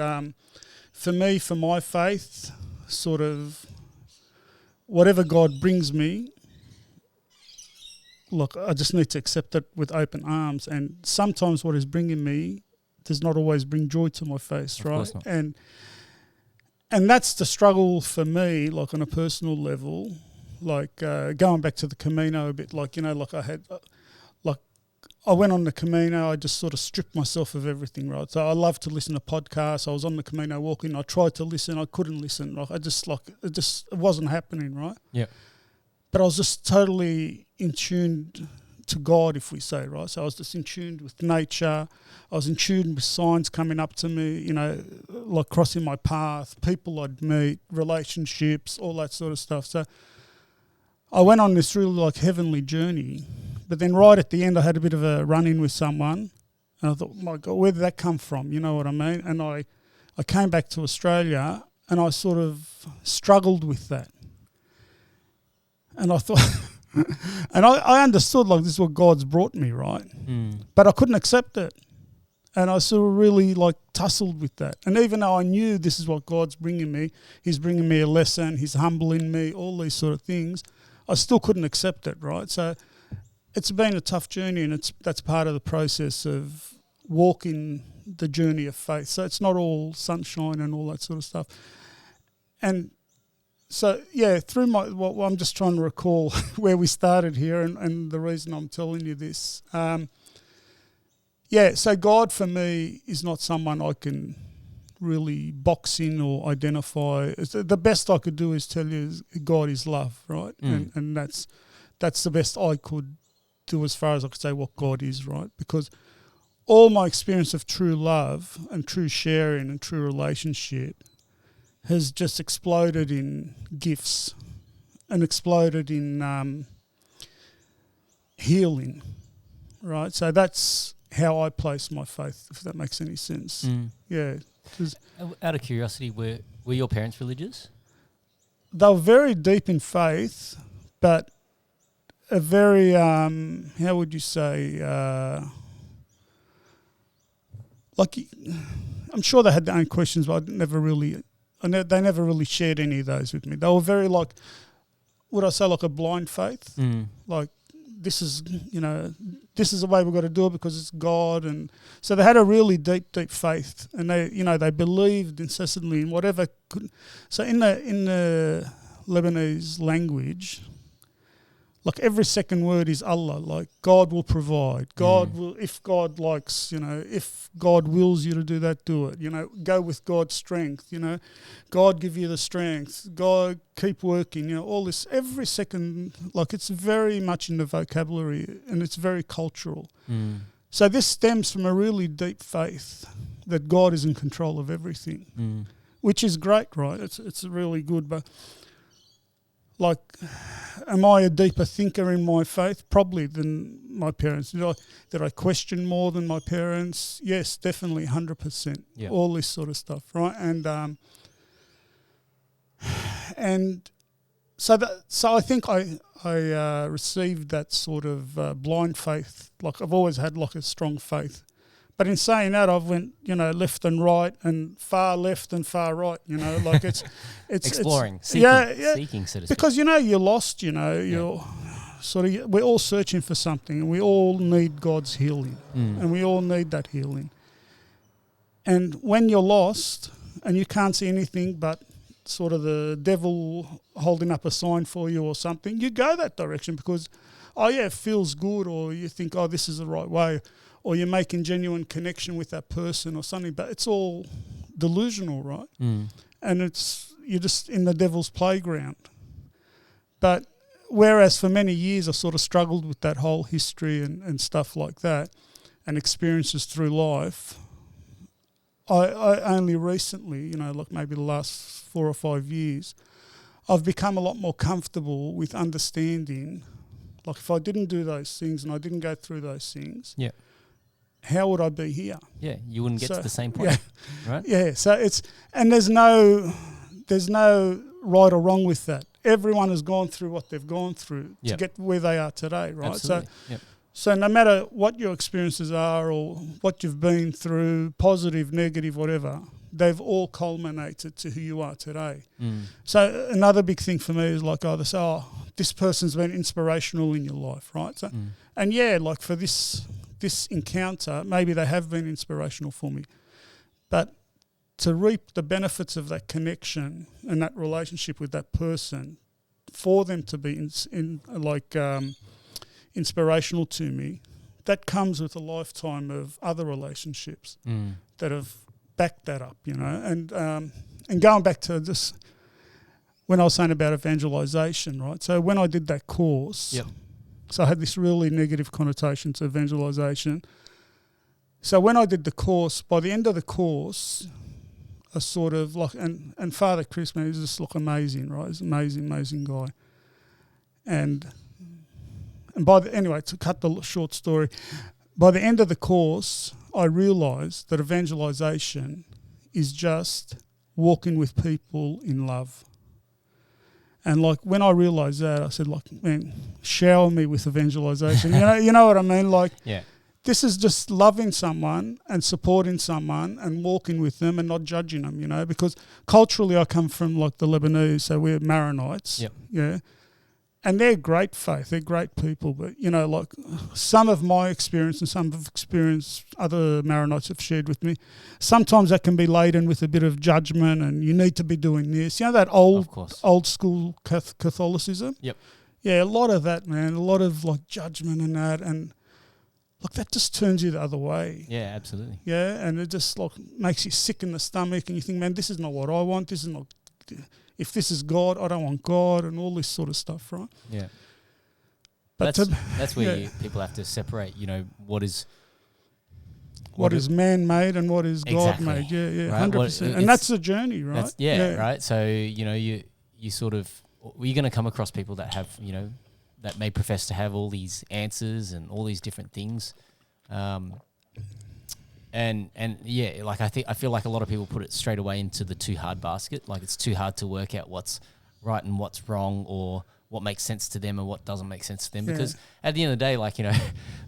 for me, for my faith, sort of whatever God brings me, look, I just need to accept it with open arms. And sometimes what is bringing me does not always bring joy to my face, of right? Course not. And that's the struggle for me, like on a personal level, like going back to the Camino a bit, like, like I went on the Camino, I just sort of stripped myself of everything, right? So I love to listen to podcasts. I was on the Camino walking. I tried to listen. I couldn't listen. Like it wasn't happening, right? Yeah. But I was just totally in tune to God, if we say, right? So I was just in tune with nature. I was in tune with signs coming up to me, like crossing my path, people I'd meet, relationships, all that sort of stuff. So I went on this really like heavenly journey. But then right at the end, I had a bit of a run-in with someone. And I thought, my God, where did that come from? You know what I mean? And I came back to Australia and I sort of struggled with that. And I thought, and I understood like this is what God's brought me, right? But I couldn't accept it. And I sort of really like tussled with that. And even though I knew this is what God's bringing me, he's bringing me a lesson, he's humbling me, all these sort of things, I still couldn't accept it, right? So it's been a tough journey, and that's part of the process of walking the journey of faith. So it's not all sunshine and all that sort of stuff. And so, through I'm just trying to recall where we started here and the reason I'm telling you this. So God for me is not someone I can really box in or identify. The best I could do is tell you God is love, right? And that's the best I could do as far as I could say what God is, right? Because all my experience of true love and true sharing and true relationship has just exploded in gifts and exploded in healing, right? So that's how I place my faith, if that makes any sense. Yeah. Out of curiosity, were your parents religious? They were very deep in faith, but a very, how would you say, like, I'm sure they had their own questions, but they never really shared any of those with me. They were very like, would I say like a blind faith? Like, this is the way we've got to do it because it's God. And so they had a really deep, deep faith, and they believed incessantly in whatever could. So in the Lebanese language, like every second word is Allah, like God will provide. God will, if God likes, if God wills you to do that, do it. Go with God's strength, God give you the strength. God keep working, all this, every second, like it's very much in the vocabulary and it's very cultural. So this stems from a really deep faith that God is in control of everything, which is great, right? It's really good, but like, am I a deeper thinker in my faith? Probably than my parents. Did I question more than my parents? Yes, definitely, 100%. Yeah. All this sort of stuff, right? And so I think I received that sort of blind faith. Like I've always had like a strong faith. But in saying that, I've went, left and right and far left and far right, like it's exploring, seeking, so to speak. Because, you're lost, you're sort of, we're all searching for something and we all need God's healing and we all need that healing. And when you're lost and you can't see anything but sort of the devil holding up a sign for you or something, you go that direction because, it feels good, or you think, this is the right way, or you're making genuine connection with that person or something, but it's all delusional, right? And you're just in the devil's playground. But whereas for many years I sort of struggled with that whole history and stuff like that and experiences through life, I only recently, like maybe the last 4 or 5 years, I've become a lot more comfortable with understanding, like if I didn't do those things and I didn't go through those things, how would I be here? Yeah, you wouldn't get to the same point, right? Yeah, so and there's no right or wrong with that. everyone has gone through what they've gone through to Yep. get where they are today, right? Absolutely. Yep. So no matter what your experiences are or what you've been through, positive, negative, whatever, they've all culminated to who you are today. So another big thing for me is like, they say, oh, this person's been inspirational in your life, right? So, and yeah, like for this encounter, maybe they have been inspirational for me. But to reap the benefits of that connection and that relationship with that person, for them to be inspirational to me, that comes with a lifetime of other relationships that have backed that up, you know. And going back to this, when I was saying about evangelization, right? So when I did that course, so I had this really negative connotation to evangelization. So when I did the course, by the end of the course, I sort of like, and Father Chris, man, he's just look amazing, right? He's an amazing guy. And anyway, to cut the short story, by the end of the course, I realised that evangelization is just walking with people in love. And like when I realised that, I said, like, man, shower me with evangelization. You know what I mean? Like, this is just loving someone and supporting someone and walking with them and not judging them, you know, because culturally I come from like the Lebanese, so we're Maronites. Yeah. And they're great faith, they're great people, but, you know, like some of my experience and some of experience other Maronites have shared with me, sometimes that can be laden with a bit of judgment and you need to be doing this. You know, that old school Catholicism? Yeah, a lot of that, man, a lot of like judgment and that, and look, that just turns you the other way. Yeah, absolutely. Yeah, and it just like makes you sick in the stomach and you think, man, this is not what I want, this is not... If this is God, I don't want God, and all this sort of stuff, right? Yeah. But that's where people have to separate, you know, what is man-made and what is God-made. Yeah, right? 100%. And that's the journey, right? Right? So, you know, you sort of... You're going to come across people that have, you know, that may profess to have all these answers and all these different things. And yeah, like I feel like a lot of people put it straight away into the too hard basket. Like it's too hard to work out what's right and what's wrong, or what makes sense to them and what doesn't make sense to them. Because at the end of the day, like, you know,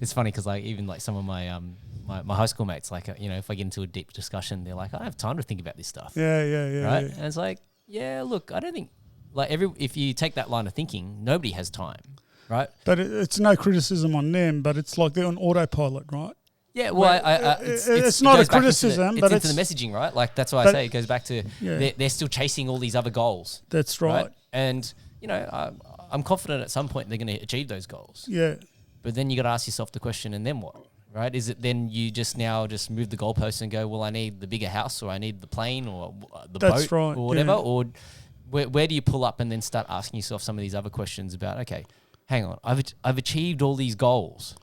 it's funny because like even like some of my my high school mates, like, you know, if I get into a deep discussion, they're like, I don't have time to think about this stuff. Yeah. Right? And it's like, yeah, look, I don't think like if you take that line of thinking, nobody has time, right? But it's no criticism on them, but it's like they're on autopilot, right? Yeah, well, it's not a criticism, but it's into the messaging, right? Like that's why I say it goes back to they're still chasing all these other goals. That's right. And you know, I'm confident at some point they're going to achieve those goals. Yeah. But then you got to ask yourself the question, and then what? Right? Is it then you just move the goalposts and go, well, I need the bigger house, or I need the plane, or the boat, or whatever, or where do you pull up and then start asking yourself some of these other questions about, okay, hang on, I've achieved all these goals,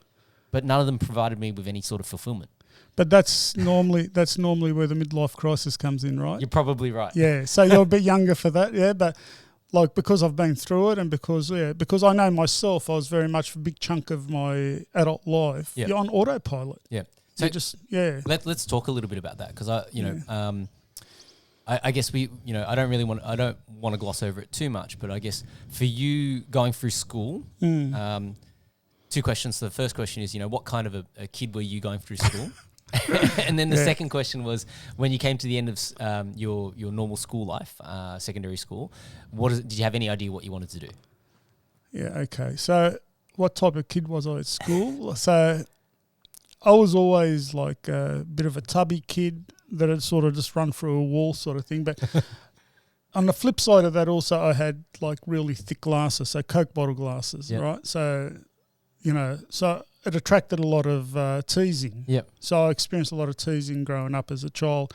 but none of them provided me with any sort of fulfillment. But that's normally where the midlife crisis comes in, right? You're probably right. Yeah, so you're a bit younger for that, yeah. But like because I've been through it, and because I know myself, I was very much a big chunk of my adult life. You're on autopilot. Yeah. So let's talk a little bit about that, because I guess I don't want to gloss over it too much, but I guess for you going through school. Two questions. So the first question is, you know, what kind of a kid were you going through school? And then the second question was, when you came to the end of your normal school life, secondary school, did you have any idea what you wanted to do? Yeah, okay. So what type of kid was I at school? So I was always like a bit of a tubby kid that had sort of just run through a wall sort of thing. But on the flip side of that also, I had like really thick glasses, so Coke bottle glasses, right? So... You know, so it attracted a lot of teasing. Yep. So I experienced a lot of teasing growing up as a child.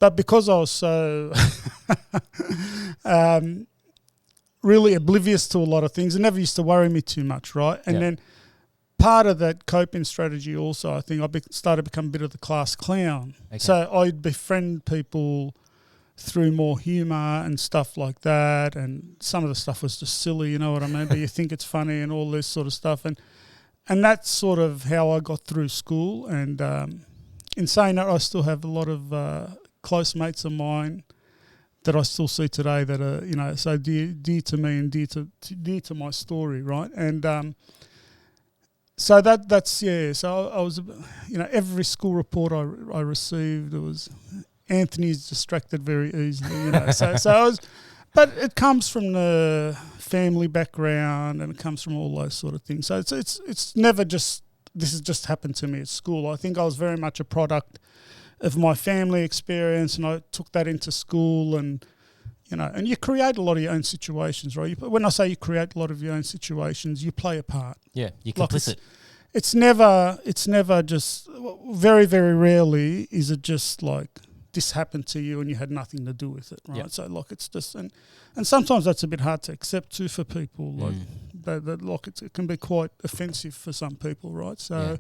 But because I was so really oblivious to a lot of things, it never used to worry me too much, right? And then part of that coping strategy also, I think I started to become a bit of the class clown. Okay. So I'd befriend people through more humour and stuff like that, and some of the stuff was just silly, you know what I mean? But you think it's funny and all this sort of stuff, and that's sort of how I got through school. And in saying that, I still have a lot of close mates of mine that I still see today that are, you know, so dear to me and dear to my story, right? And so that's yeah. So I was, you know, every school report I received, it was Anthony's distracted very easily, you know. so I was, but it comes from the family background and it comes from all those sort of things. So it's never just this has just happened to me at school. I think I was very much a product of my family experience, and I took that into school, and you know, and you create a lot of your own situations, right? When I say you create a lot of your own situations, you play a part. Yeah, you're Like complicit. it's never just very, very rarely is it just like this happened to you and you had nothing to do with it, right? Yep. So like it's just and sometimes that's a bit hard to accept too for people, like that like it can be quite offensive for some people, right? So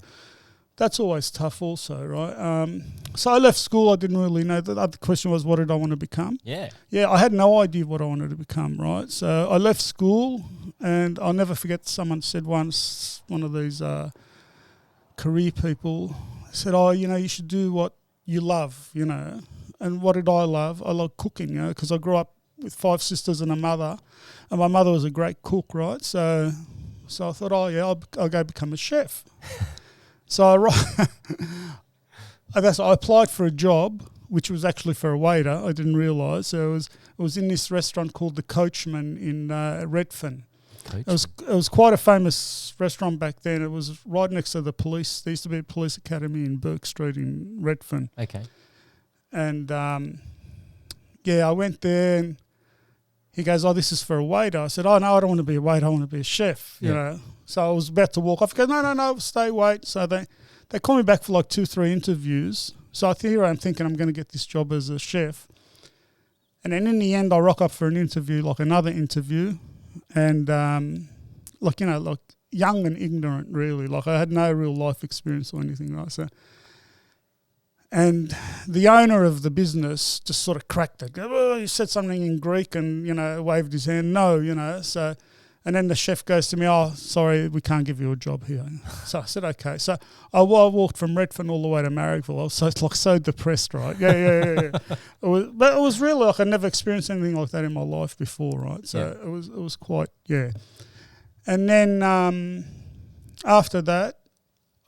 that's always tough also, right? So I left school, I didn't really know. The other question was, what did I want to become? Yeah. Yeah, I had no idea what I wanted to become, right? So I left school, and I'll never forget someone said once, one of these career people said, oh, you know, you should do what you love, you know. And what did I love? I love cooking, you know, because I grew up with 5 sisters and a mother, and my mother was a great cook, right? So I thought, oh, yeah, I'll go become a chef. So I applied for a job, which was actually for a waiter. I didn't realise. So it was in this restaurant called the Coachman in Redfern. It was quite a famous restaurant back then. It was right next to the police. There used to be a police academy in Burke Street in Redfern. Okay. And I went there, and he goes, oh, this is for a waiter. I said, oh, no, I don't want to be a waiter. I want to be a chef, you know. So I was about to walk off. He goes, no, stay, wait. So they called me back for like 2-3 interviews. So here I'm thinking I'm going to get this job as a chef. And then in the end, I rock up for an interview, like another interview. And like, you know, like young and ignorant, really. Like I had no real life experience or anything like that. And the owner of the business just sort of cracked it. Oh, he said something in Greek and, you know, waved his hand. No, you know. So, and then the chef goes to me, oh, sorry, we can't give you a job here. So I said, okay. So I walked from Redfern all the way to Marrickville. I was so depressed, right? Yeah. But it was really like I never experienced anything like that in my life before, right? So it was quite, yeah. And then after that,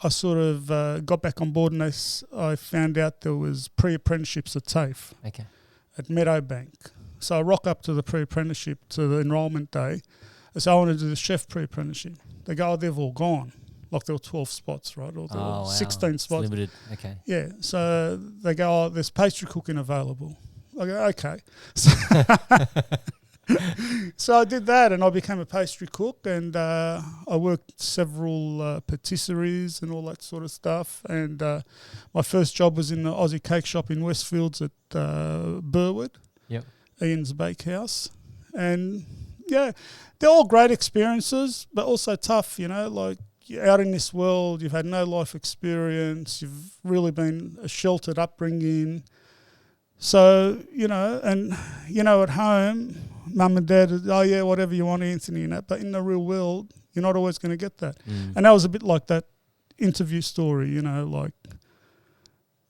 I sort of got back on board, and I found out there was pre-apprenticeships at TAFE at Meadowbank. So I rock up to the pre-apprenticeship, to the enrolment day. I said, I want to do the chef pre-apprenticeship. They go, oh, they've all gone. Like there were 12 spots, right? Or 16 spots. It's limited, okay. Yeah, so they go, oh, there's pastry cooking available. I go, okay. So I did that, and I became a pastry cook, and I worked several patisseries and all that sort of stuff. And my first job was in the Aussie cake shop in Westfields at Burwood, Ian's Bakehouse. And yeah, they're all great experiences, but also tough, you know, like you're out in this world, you've had no life experience, you've really been a sheltered upbringing. So, you know, and, you know, at home, mum and dad, oh yeah, whatever you want, Anthony, and that. But in the real world, you're not always going to get that. And that was a bit like that interview story, you know, like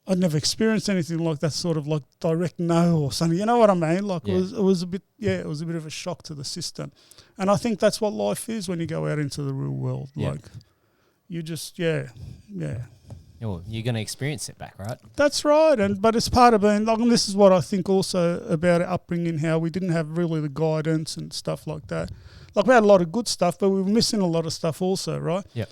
I'd never experienced anything like that, sort of like direct no or something. You know what I mean? Like it was a bit of a shock to the system. And I think that's what life is when you go out into the real world. Like you just, Well, you're going to experience it back, right? That's right, but it's part of being, like, and this is what I think also about our upbringing, how we didn't have really the guidance and stuff like that. Like we had a lot of good stuff, but we were missing a lot of stuff also, right? Yeah.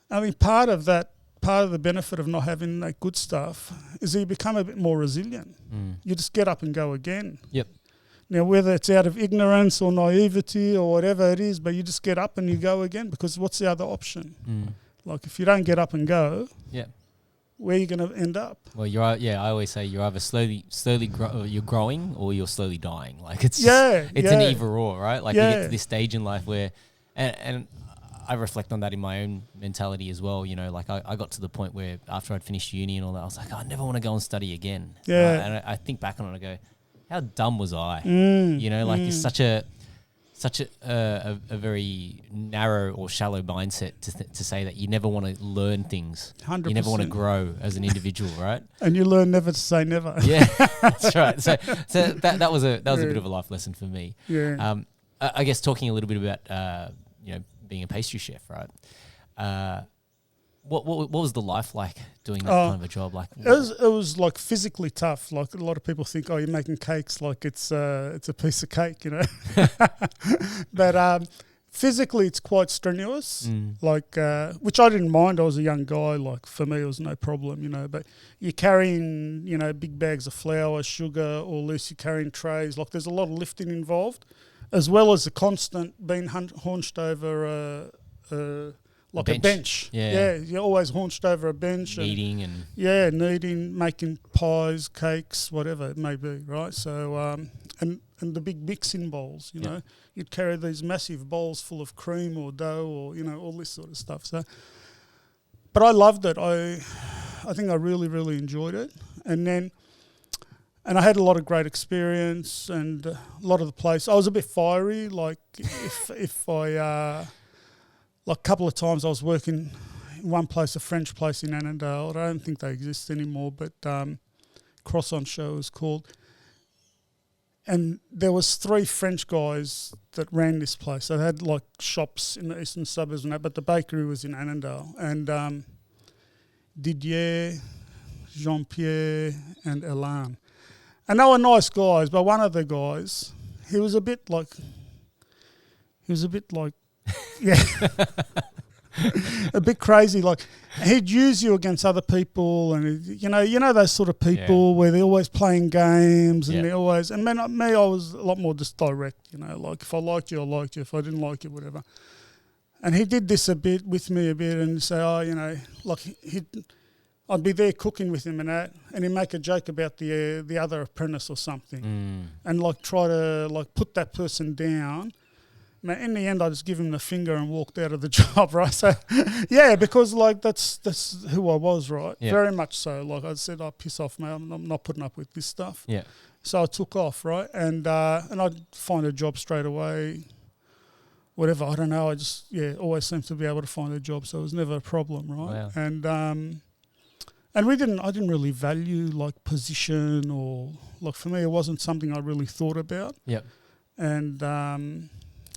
I mean, part of the benefit of not having that good stuff is that you become a bit more resilient. You just get up and go again. Yep. Now, whether it's out of ignorance or naivety or whatever it is, but you just get up and you go again, because what's the other option? Like if you don't get up and go, where are you going to end up? Well, I always say you're either you're growing or you're slowly dying. Like it's an either or, right? Like you get to this stage in life where, and I reflect on that in my own mentality as well. You know, like I got to the point where after I'd finished uni and all that, I was like, I never want to go and study again. Yeah. And I think back on it, I go, how dumb was I? You know, like it's such a, such a very narrow or shallow mindset to say that you never want to learn things. 100%. You never want to grow as an individual, right? And you learn never to say never. Yeah, that's right. So that was a bit of a life lesson for me. Yeah. I guess talking a little bit about being a pastry chef, right? What was the life like doing that kind of a job? Like it was like physically tough. Like a lot of people think, you're making cakes like it's a piece of cake, But physically, it's quite strenuous. Like which I didn't mind. I was a young guy. Like for me, it was no problem, But you're carrying, big bags of flour, sugar, or at least you're carrying trays. Like there's a lot of lifting involved, as well as the constant being hunched over like a bench. Yeah, you're always hunched over a bench. Kneading kneading, making pies, cakes, whatever it may be, right? So, and the big mixing bowls, you'd carry these massive bowls full of cream or dough or, all this sort of stuff. So, but I loved it. I think I really, really enjoyed it. And I had a lot of great experience and a lot of the place. I was a bit fiery, like if I... Like a couple of times I was working in one place, a French place in Annandale. I don't think they exist anymore, but Croissant Show is called. And there was 3 French guys that ran this place. They had like shops in the eastern suburbs and that, but the bakery was in Annandale. And Didier, Jean-Pierre and Elan. And they were nice guys, but one of the guys, he was a bit like... Yeah, a bit crazy. Like he'd use you against other people, and you know those sort of people where they're always playing games and they're always. And me, I was a lot more just direct. Like if I liked you, I liked you. If I didn't like you, whatever. And he did this with me a bit, and say, like I'd be there cooking with him and that, and he'd make a joke about the other apprentice or something, and like try to like put that person down. Man, in the end, I just give him the finger and walked out of the job, right? So, because like that's who I was, right? Yeah. Very much so. Like I said, piss off, mate. I'm not putting up with this stuff. Yeah. So I took off, right? And I'd find a job straight away. Whatever, I don't know. I just always seemed to be able to find a job, so it was never a problem, right? Wow. And I didn't really value like position or like for me, it wasn't something I really thought about. Yep. And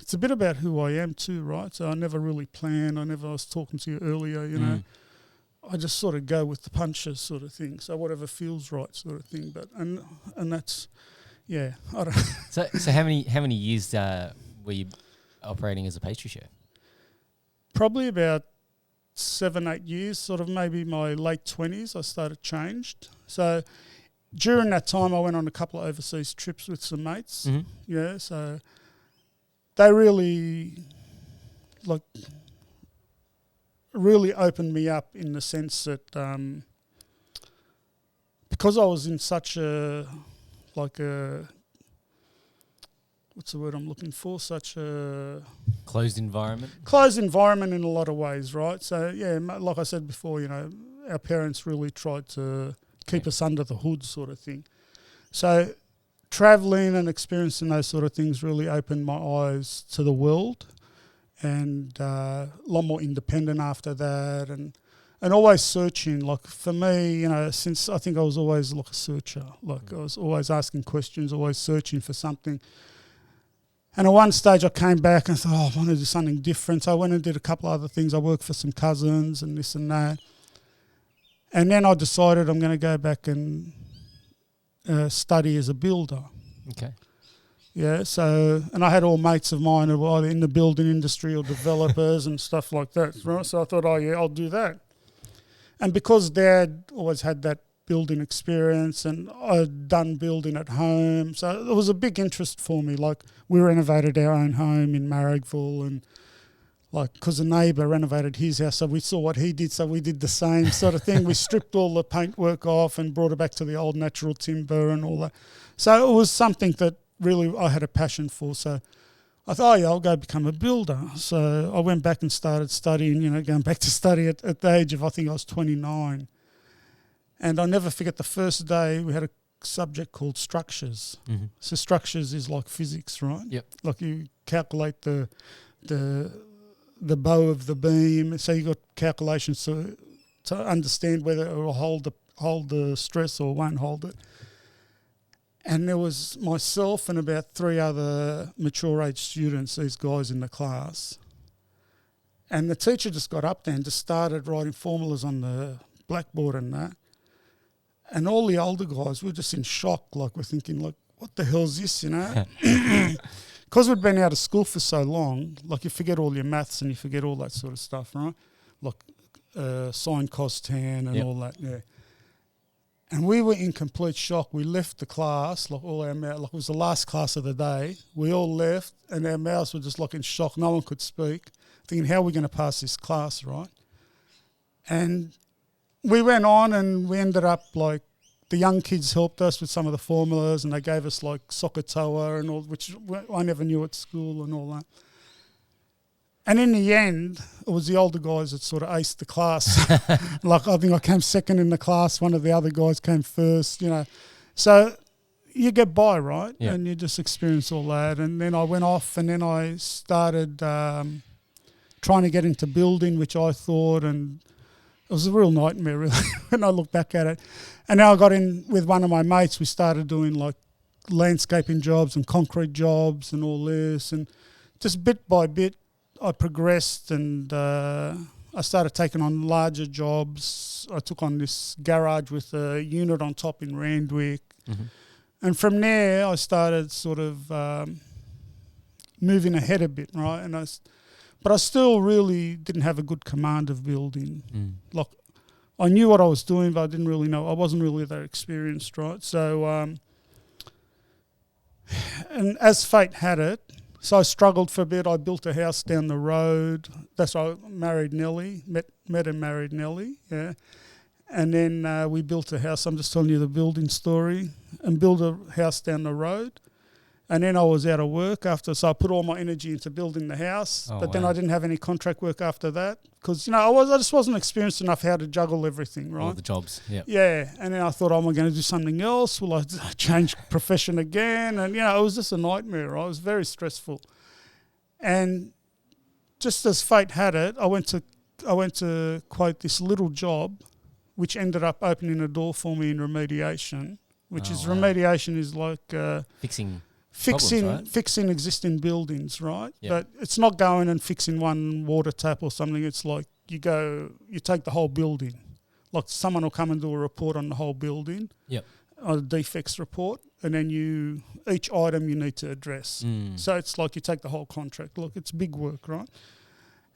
it's a bit about who I am too, right? So I never really plan. I was talking to you earlier, I just sort of go with the punches sort of thing. So whatever feels right sort of thing. But and that's, I don't know. So how many years were you operating as a pastry chef? Probably about 7-8 years, sort of maybe my late 20s, I started changed. So during that time, I went on a couple of overseas trips with some mates. Mm-hmm. Yeah, so... They really opened me up in the sense that because I was in such a what's the word I'm looking for? Such a closed environment. Closed environment in a lot of ways, right? So like I said before, our parents really tried to keep us under the hood, sort of thing. So. Travelling and experiencing those sort of things really opened my eyes to the world, and a lot more independent after that, and always searching. Like for me, since I think I was always like a searcher, like I was always asking questions, always searching for something. And at one stage I came back and thought, I want to do something different. So I went and did a couple of other things. I worked for some cousins and this and that. And then I decided I'm going to go back and study as a builder. Okay. Yeah, so, and I had all mates of mine who were either in the building industry or developers and stuff like that, right? So I thought, I'll do that. And because Dad always had that building experience and I'd done building at home, so there was a big interest for me. Like, we renovated our own home in Marrickville, and like, because a neighbour renovated his house, so we saw what he did, so we did the same sort of thing. We stripped all the paintwork off and brought it back to the old natural timber and all that. So it was something that really I had a passion for. So I thought, I'll go become a builder. So I went back and started studying, going back to study at the age of, I think I was 29. And I'll never forget the first day we had a subject called structures. Mm-hmm. So structures is like physics, right? Yep. Like you calculate the bow of the beam. So you got calculations to understand whether it will hold the stress or won't hold it. And there was myself and about 3 other mature age students, these guys in the class. And the teacher just got up there and just started writing formulas on the blackboard and that. And all the older guys were just in shock, like we're thinking, like, what the hell's this, you know? Because we'd been out of school for so long, like you forget all your maths and you forget all that sort of stuff, right? Like sine, cos, tan and all that, yeah. And we were in complete shock. We left the class, like all our mouths, like it was the last class of the day. We all left and our mouths were just like in shock. No one could speak, thinking, how are we going to pass this class, right? And we went on and we ended up like, the young kids helped us with some of the formulas and they gave us like Sokotoa and all, which I never knew at school and all that. And in the end, it was the older guys that sort of aced the class. Like I think I came second in the class. One of the other guys came first, you know. So you get by, right? Yeah. And you just experience all that. And then I went off and then I started trying to get into building, which I thought, and it was a real nightmare really when I look back at it. And now I got in with one of my mates. We started doing like landscaping jobs and concrete jobs and all this. And just bit by bit, I progressed and I started taking on larger jobs. I took on this garage with a unit on top in Randwick. Mm-hmm. And from there, I started sort of moving ahead a bit, right? But I still really didn't have a good command of building. Like I knew what I was doing, but I didn't really know. I wasn't really that experienced, right? So, and as fate had it, so I struggled for a bit. I built a house down the road. That's why I married Nellie, met and married Nellie, yeah. And then we built a house. I'm just telling you the building story. And built a house down the road. And then I was out of work after, so I put all my energy into building the house. But then I didn't have any contract work after that because, you know, I just wasn't experienced enough how to juggle everything, right? All the jobs, yeah. Yeah, and then I thought, am I going to do something else? Will I change profession again? And, you know, it was just a nightmare, right? It was very stressful. And just as fate had it, I went to quote this little job, which ended up opening a door for me in remediation, which remediation is like fixing existing buildings, right? Yep. But it's not going and fixing one water tap or something. It's like you take the whole building. Like someone will come and do a report on the whole building, a defects report, and then each item you need to address. So it's like you take the whole contract. Look, it's big work, right?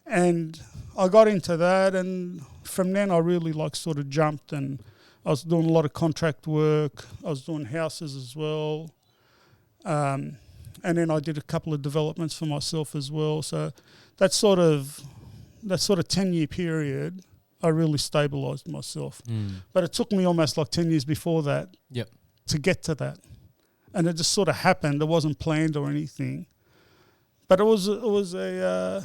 And I got into that, and from then I really like sort of jumped, and I was doing a lot of contract work. I was doing houses as well. And then I did a couple of developments for myself as well. So that sort of 10-year period, I really stabilised myself. But it took me almost like 10 years before that to get to that. And it just sort of happened. It wasn't planned or anything. But it was a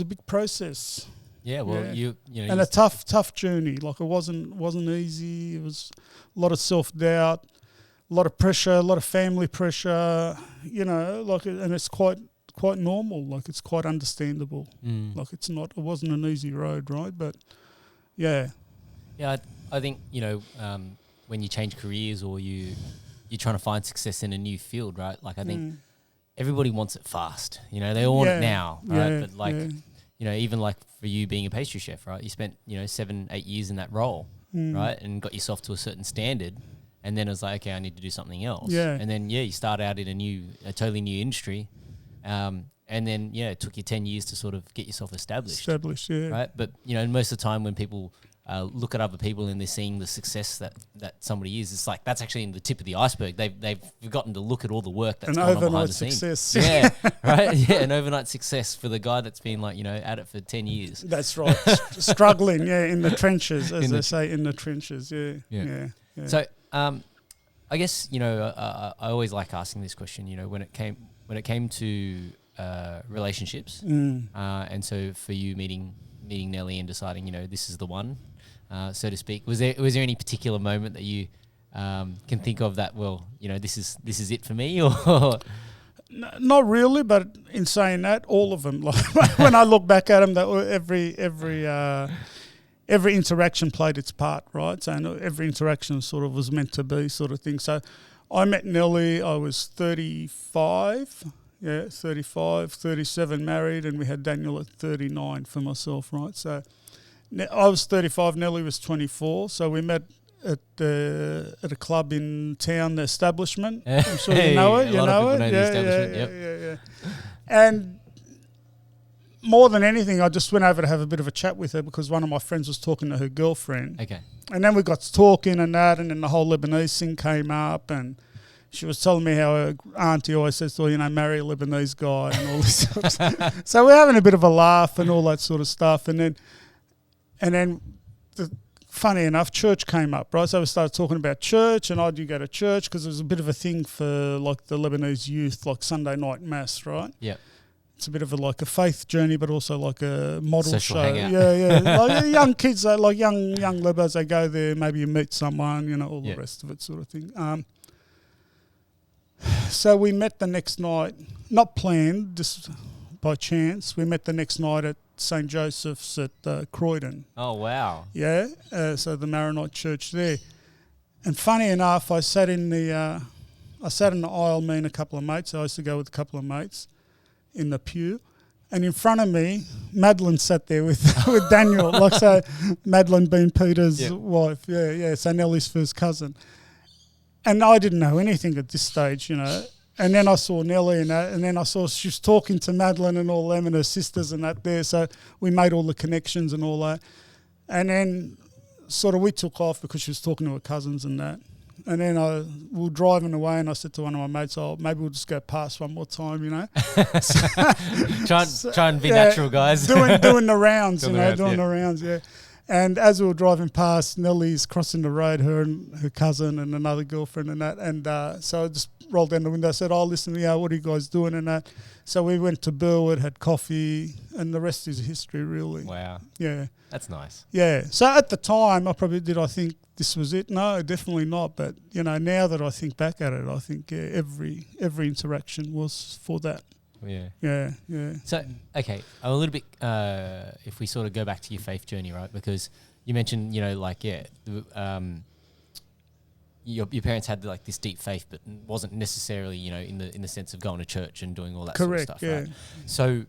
big process. Yeah, well, you know, and a tough journey. Like it wasn't easy. It was a lot of self-doubt, a lot of pressure, a lot of family pressure, you know, like, and it's quite normal. Like it's quite understandable. Like it wasn't an easy road, right? But yeah. Yeah, I think, you know, when you change careers or you're trying to find success in a new field, right? Like I think everybody wants it fast. You know, they all want it now, right? Yeah, but like, you know, even like for you being a pastry chef, right? You spent, you know, 7-8 years in that role, right? And got yourself to a certain standard. And then it was like, okay, I need to do something else. Yeah. And then, you start out in a totally new industry. And then, it took you 10 years to sort of get yourself established. Right? But, you know, most of the time when people look at other people and they're seeing the success that somebody is, it's like that's actually in the tip of the iceberg. They've forgotten to look at all the work that's gone on behind the scenes. Yeah, right? Yeah, an overnight success for the guy that's been like, you know, at it for 10 years. That's right. Struggling, in the trenches, as they say, in the trenches. Yeah. So, I guess, you know, I always like asking this question, you know, when it came to relationships, and so for you meeting Nellie and deciding, you know, this is the one, so to speak, was there any particular moment that you can think of that? Well, this is it for me, or Not really, but in saying that, all of them. Like when I look back at them, every interaction played its part, right? So every interaction sort of was meant to be, sort of thing. So I met Nelly. I was 35. Yeah, 35, 37 married, and we had Daniel at 39 for myself, right? So I was 35, Nelly was 24, so we met at a club in town, the Establishment. I'm sure you know it. A lot of people know the Establishment, yeah. And more than anything, I just went over to have a bit of a chat with her because one of my friends was talking to her girlfriend. Okay. And then we got to talking and that, and then the whole Lebanese thing came up, and she was telling me how her auntie always says, marry a Lebanese guy and all this sort of stuff. So we're having a bit of a laugh and all that sort of stuff. And then funny enough, church came up, right? So we started talking about church, and I do go to church because there's a bit of a thing for like the Lebanese youth, like Sunday night mass, right? Yeah. It's a bit of a faith journey, but also like a model social show. hangout. Yeah. Like young kids, like young Lebas, they go there, maybe you meet someone, all the rest of it sort of thing. So we met the next night, not planned, just by chance. We met the next night at St. Joseph's at Croydon. Oh, wow. Yeah, so the Maronite church there. And funny enough, I sat in the aisle, me and a couple of mates. I used to go with a couple of mates in the pew. And in front of me, Madeline sat there with Daniel. Like, so Madeline being Peter's wife. Yeah. So Nelly's first cousin. And I didn't know anything at this stage, And then I saw Nelly and that, and then I saw she was talking to Madeline and all them and her sisters and that there. So we made all the connections and all that. And then sort of we took off because she was talking to her cousins and that. And then we were driving away, and I said to one of my mates, maybe we'll just go past one more time, Try and be natural, guys. Doing the rounds, doing the rounds, yeah. And as we were driving past, Nelly's crossing the road, her and her cousin and another girlfriend and that. And so I just rolled down the window, said, listen, what are you guys doing and that? So we went to Burwood, had coffee, and the rest is history, really. Wow. Yeah. That's nice. Yeah. So at the time, I think this was it? No, definitely not. But, now that I think back at it, I think every interaction was for that. Yeah. Yeah. So, okay, I'm a little bit, if we sort of go back to your faith journey, right? Because you mentioned, your parents had like this deep faith, but wasn't necessarily, in the sense of going to church and doing all that sort of stuff, yeah. right? So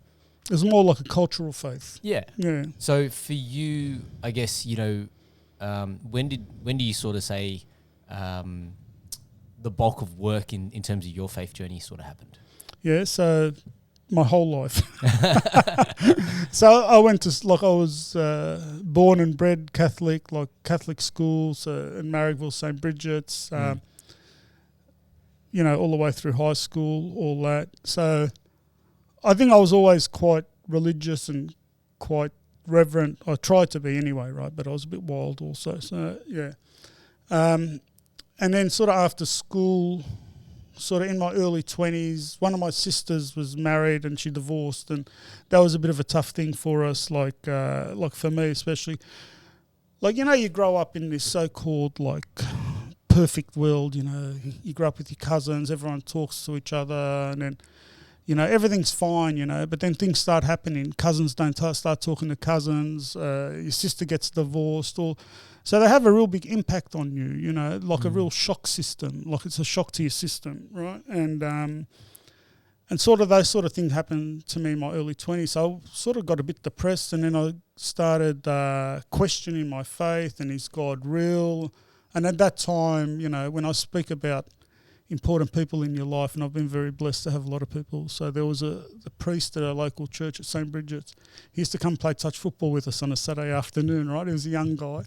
it was more like a cultural faith. Yeah. Yeah. So for you, I guess, when do you sort of say the bulk of work in terms of your faith journey sort of happened? Yeah, so my whole life. So I went to, I was born and bred Catholic, like Catholic schools in Marrickville, St. Bridget's, all the way through high school, all that. So I think I was always quite religious and quite reverent. I tried to be anyway, right? But I was a bit wild also. So, yeah. And then sort of after school, sort of in my early 20s, one of my sisters was married and she divorced, and that was a bit of a tough thing for us, like for me especially. Like, you grow up in this so-called, perfect world, you grow up with your cousins, everyone talks to each other, and then, everything's fine, but then things start happening. Cousins don't start talking to cousins, your sister gets divorced, so they have a real big impact on you, a real shock system, like it's a shock to your system, right? And sort of those sort of things happened to me in my early 20s. So I sort of got a bit depressed, and then I started questioning my faith, and is God real? And at that time, when I speak about important people in your life, and I've been very blessed to have a lot of people. So there was the priest at a local church at St. Bridget's. He used to come play touch football with us on a Saturday afternoon, right? He was a young guy.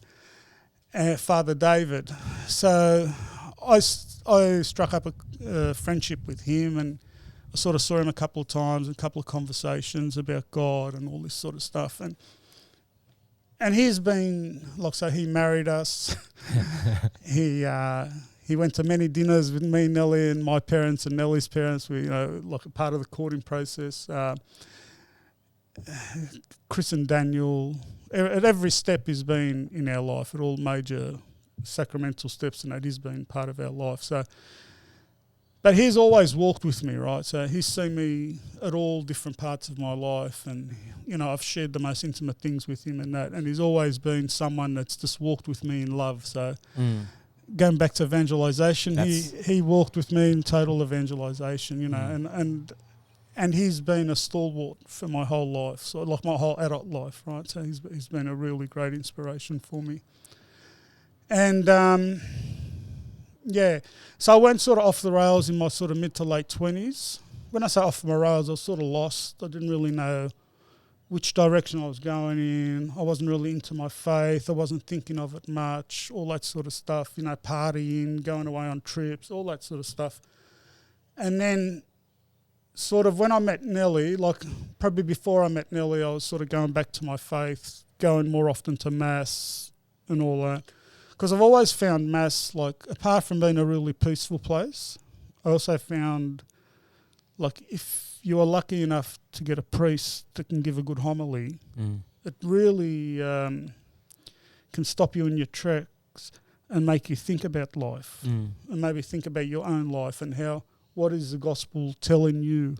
Father David. So I struck up a friendship with him, and I sort of saw him a couple of times, a couple of conversations about God and all this sort of stuff. And he's been, he married us. He went to many dinners with me, Nelly, and my parents and Nelly's parents. We, a part of the courting process. Chris and Daniel, at every step he's been in our life, at all major sacramental steps, and that has been part of our life. So, but he's always walked with me, right? So he's seen me at all different parts of my life, and I've shared the most intimate things with him, and he's always been someone that's just walked with me in love. So going back to evangelization, he walked with me in total evangelization, and he's been a stalwart for my whole life, so like my whole adult life, right? So he's been a really great inspiration for me. And so I went sort of off the rails in my sort of mid to late 20s. When I say off my rails, I was sort of lost. I didn't really know which direction I was going in. I wasn't really into my faith. I wasn't thinking of it much, all that sort of stuff, partying, going away on trips, all that sort of stuff. And then sort of when I met Nelly, like probably before I met Nelly, I was sort of going back to my faith, going more often to Mass and all that. Because I've always found Mass, like, apart from being a really peaceful place, I also found, like, if you are lucky enough to get a priest that can give a good homily, it really can stop you in your tracks and make you think about life and maybe think about your own life and what is the gospel telling you,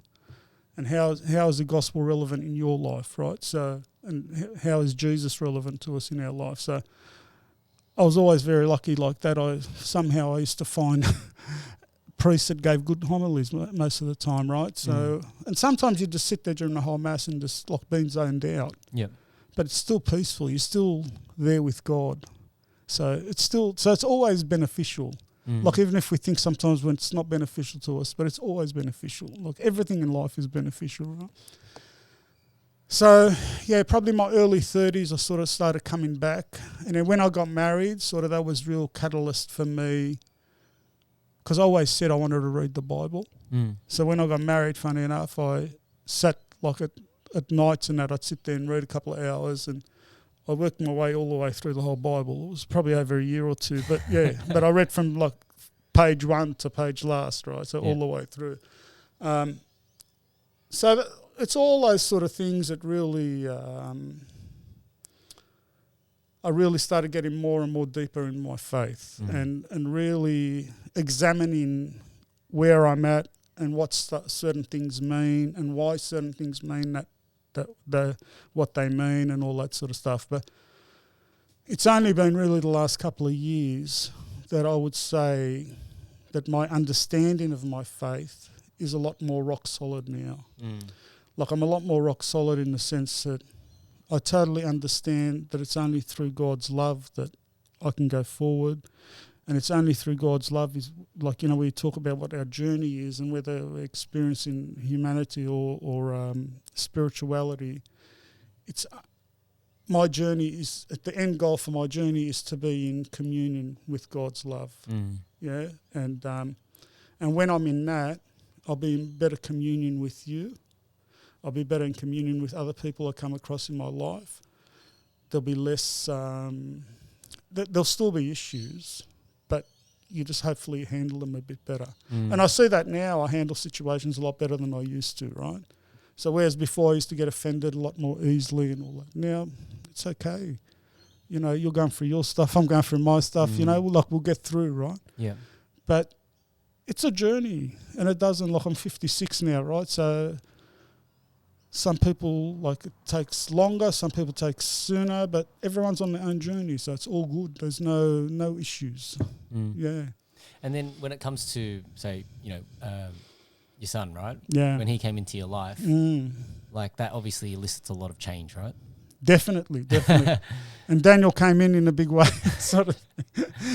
and how is the gospel relevant in your life, right? So, and how is Jesus relevant to us in our life? So I was always very lucky like that. I used to find priests that gave good homilies most of the time, right? So, and sometimes you just sit there during the whole Mass and just like being zoned out. Yep. But it's still peaceful. You're still there with God. So it's always beneficial. Like even if we think sometimes when it's not beneficial to us, but it's always beneficial. Like everything in life is beneficial, right? So, probably my early 30s, I sort of started coming back. And then when I got married, sort of that was real catalyst for me, because I always said I wanted to read the Bible. So when I got married, funny enough, I sat like at nights and that I'd sit there and read a couple of hours, and I worked my way all the way through the whole Bible. It was probably over a year or two, but but I read from like page 1 to page last, right? So all the way through. It's all those sort of things that really, I really started getting more and more deeper in my faith and really examining where I'm at and what certain things mean and why certain things mean what they mean and all that sort of stuff. But it's only been really the last couple of years that I would say that my understanding of my faith is a lot more rock solid now. Like I'm a lot more rock solid in the sense that I totally understand that it's only through God's love that I can go forward. And it's only through God's love is like, we talk about what our journey is and whether we're experiencing humanity or spirituality. It's my journey is, at the end goal for my journey is to be in communion with God's love. And when I'm in that, I'll be in better communion with you. I'll be better in communion with other people I come across in my life. There'll be less, there'll still be issues, but you just hopefully handle them a bit better. And I see that now. I handle situations a lot better than I used to, right? So whereas before I used to get offended a lot more easily and all that, now it's okay. You're going through your stuff, I'm going through my stuff, we'll get through, right? Yeah. But it's a journey, and it doesn't, I'm 56 now, right? So some people, it takes longer, some people take sooner, but everyone's on their own journey, so it's all good. There's no issues. Yeah. And then when it comes to, say, your son, right? Yeah. When he came into your life, that obviously elicits a lot of change, right? Definitely. And Daniel came in a big way, sort of.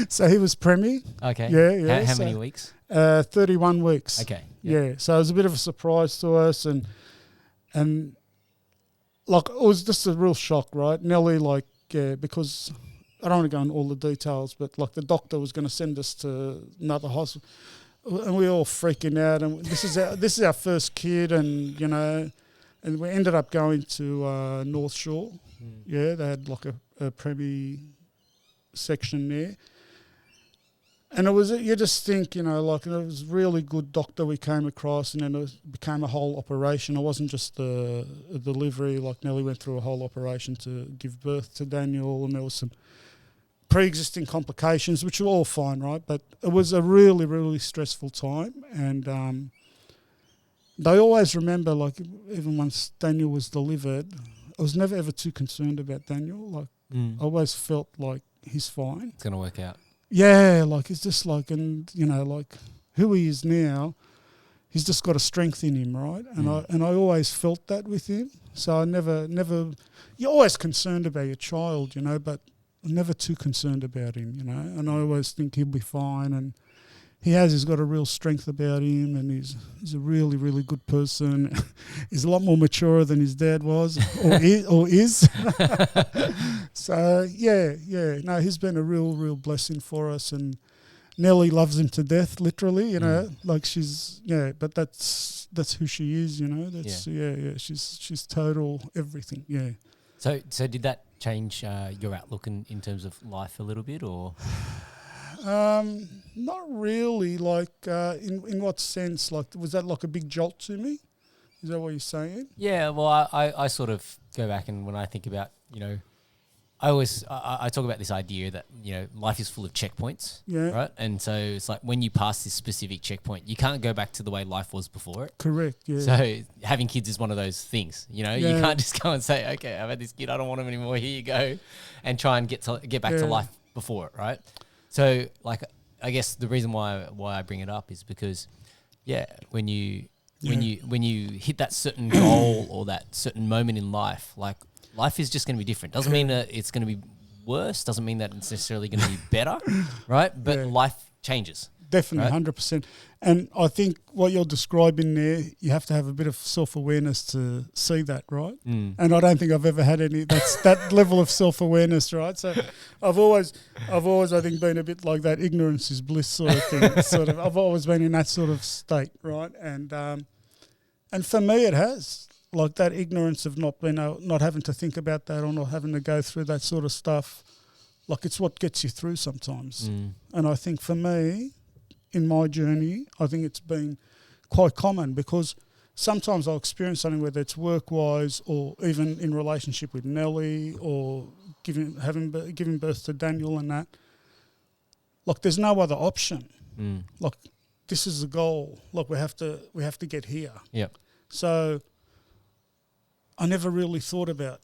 So he was Premier. Okay. Yeah. How many weeks? 31 weeks. Okay. Yeah. So it was a bit of a surprise to us, and it was just a real shock, right? Nelly, because I don't want to go into all the details, but the doctor was going to send us to another hospital, and we were all freaking out. And this is our first kid, and and we ended up going to North Shore. Yeah, they had a Premier section there. And it was, you just think, it was a really good doctor we came across, and then it became a whole operation. It wasn't just a delivery, Nelly went through a whole operation to give birth to Daniel, and there was some pre-existing complications, which were all fine, right? But it was a really, really stressful time. And they always remember, like, even once Daniel was delivered, I was never ever too concerned about Daniel. Like, I always felt like he's fine. It's going to work out. Yeah, like, it's just like, and, you know, like, who he is now, he's just got a strength in him, right? And I always felt that with him. So I never, you're always concerned about your child, you know, but never too concerned about him, you know. And I always think he'll be fine, and he's got a real strength about him, and he's a really, really good person. He's a lot more mature than his dad was, or is. So no, he's been a real blessing for us, and Nellie loves him to death, literally, you know. Like, she's but that's who she is, you know. That's she's total everything. Yeah. So did that change your outlook in terms of life a little bit, or? Not really. Like, in what sense? Like, was that like a big jolt to me? Is that what you're saying? Yeah. Well, I sort of go back, and when I think about, you know, I talk about this idea that, you know, life is full of checkpoints, right? And so it's like when you pass this specific checkpoint, you can't go back to the way life was before it. Correct, yeah. So having kids is one of those things, you know. You can't just go and say, okay, I've had this kid, I don't want him anymore, here you go, and try and get back to life before it, right? So, like, I guess the reason why I bring it up is because, when you hit that certain goal or that certain moment in life, like, life is just going to be different. Doesn't mean that it's going to be worse. Doesn't mean that it's necessarily going to be better, right? But life changes. Definitely, right? 100%. And I think what you're describing there, you have to have a bit of self-awareness to see that, right? And I don't think I've ever had that level of self-awareness, right? So I've always, I think, been a bit like that ignorance is bliss sort of thing. I've always been in that sort of state, right? And for me, it has. Like, that ignorance of not having to think about that, or not having to go through that sort of stuff, like, it's what gets you through sometimes. And I think for me, in my journey, I think it's been quite common, because sometimes I'll experience something, whether it's work-wise or even in relationship with Nellie, or giving birth to Daniel and that. Like, there's no other option. Like, this is the goal. Like, we have to get here. Yep. So I never really thought about,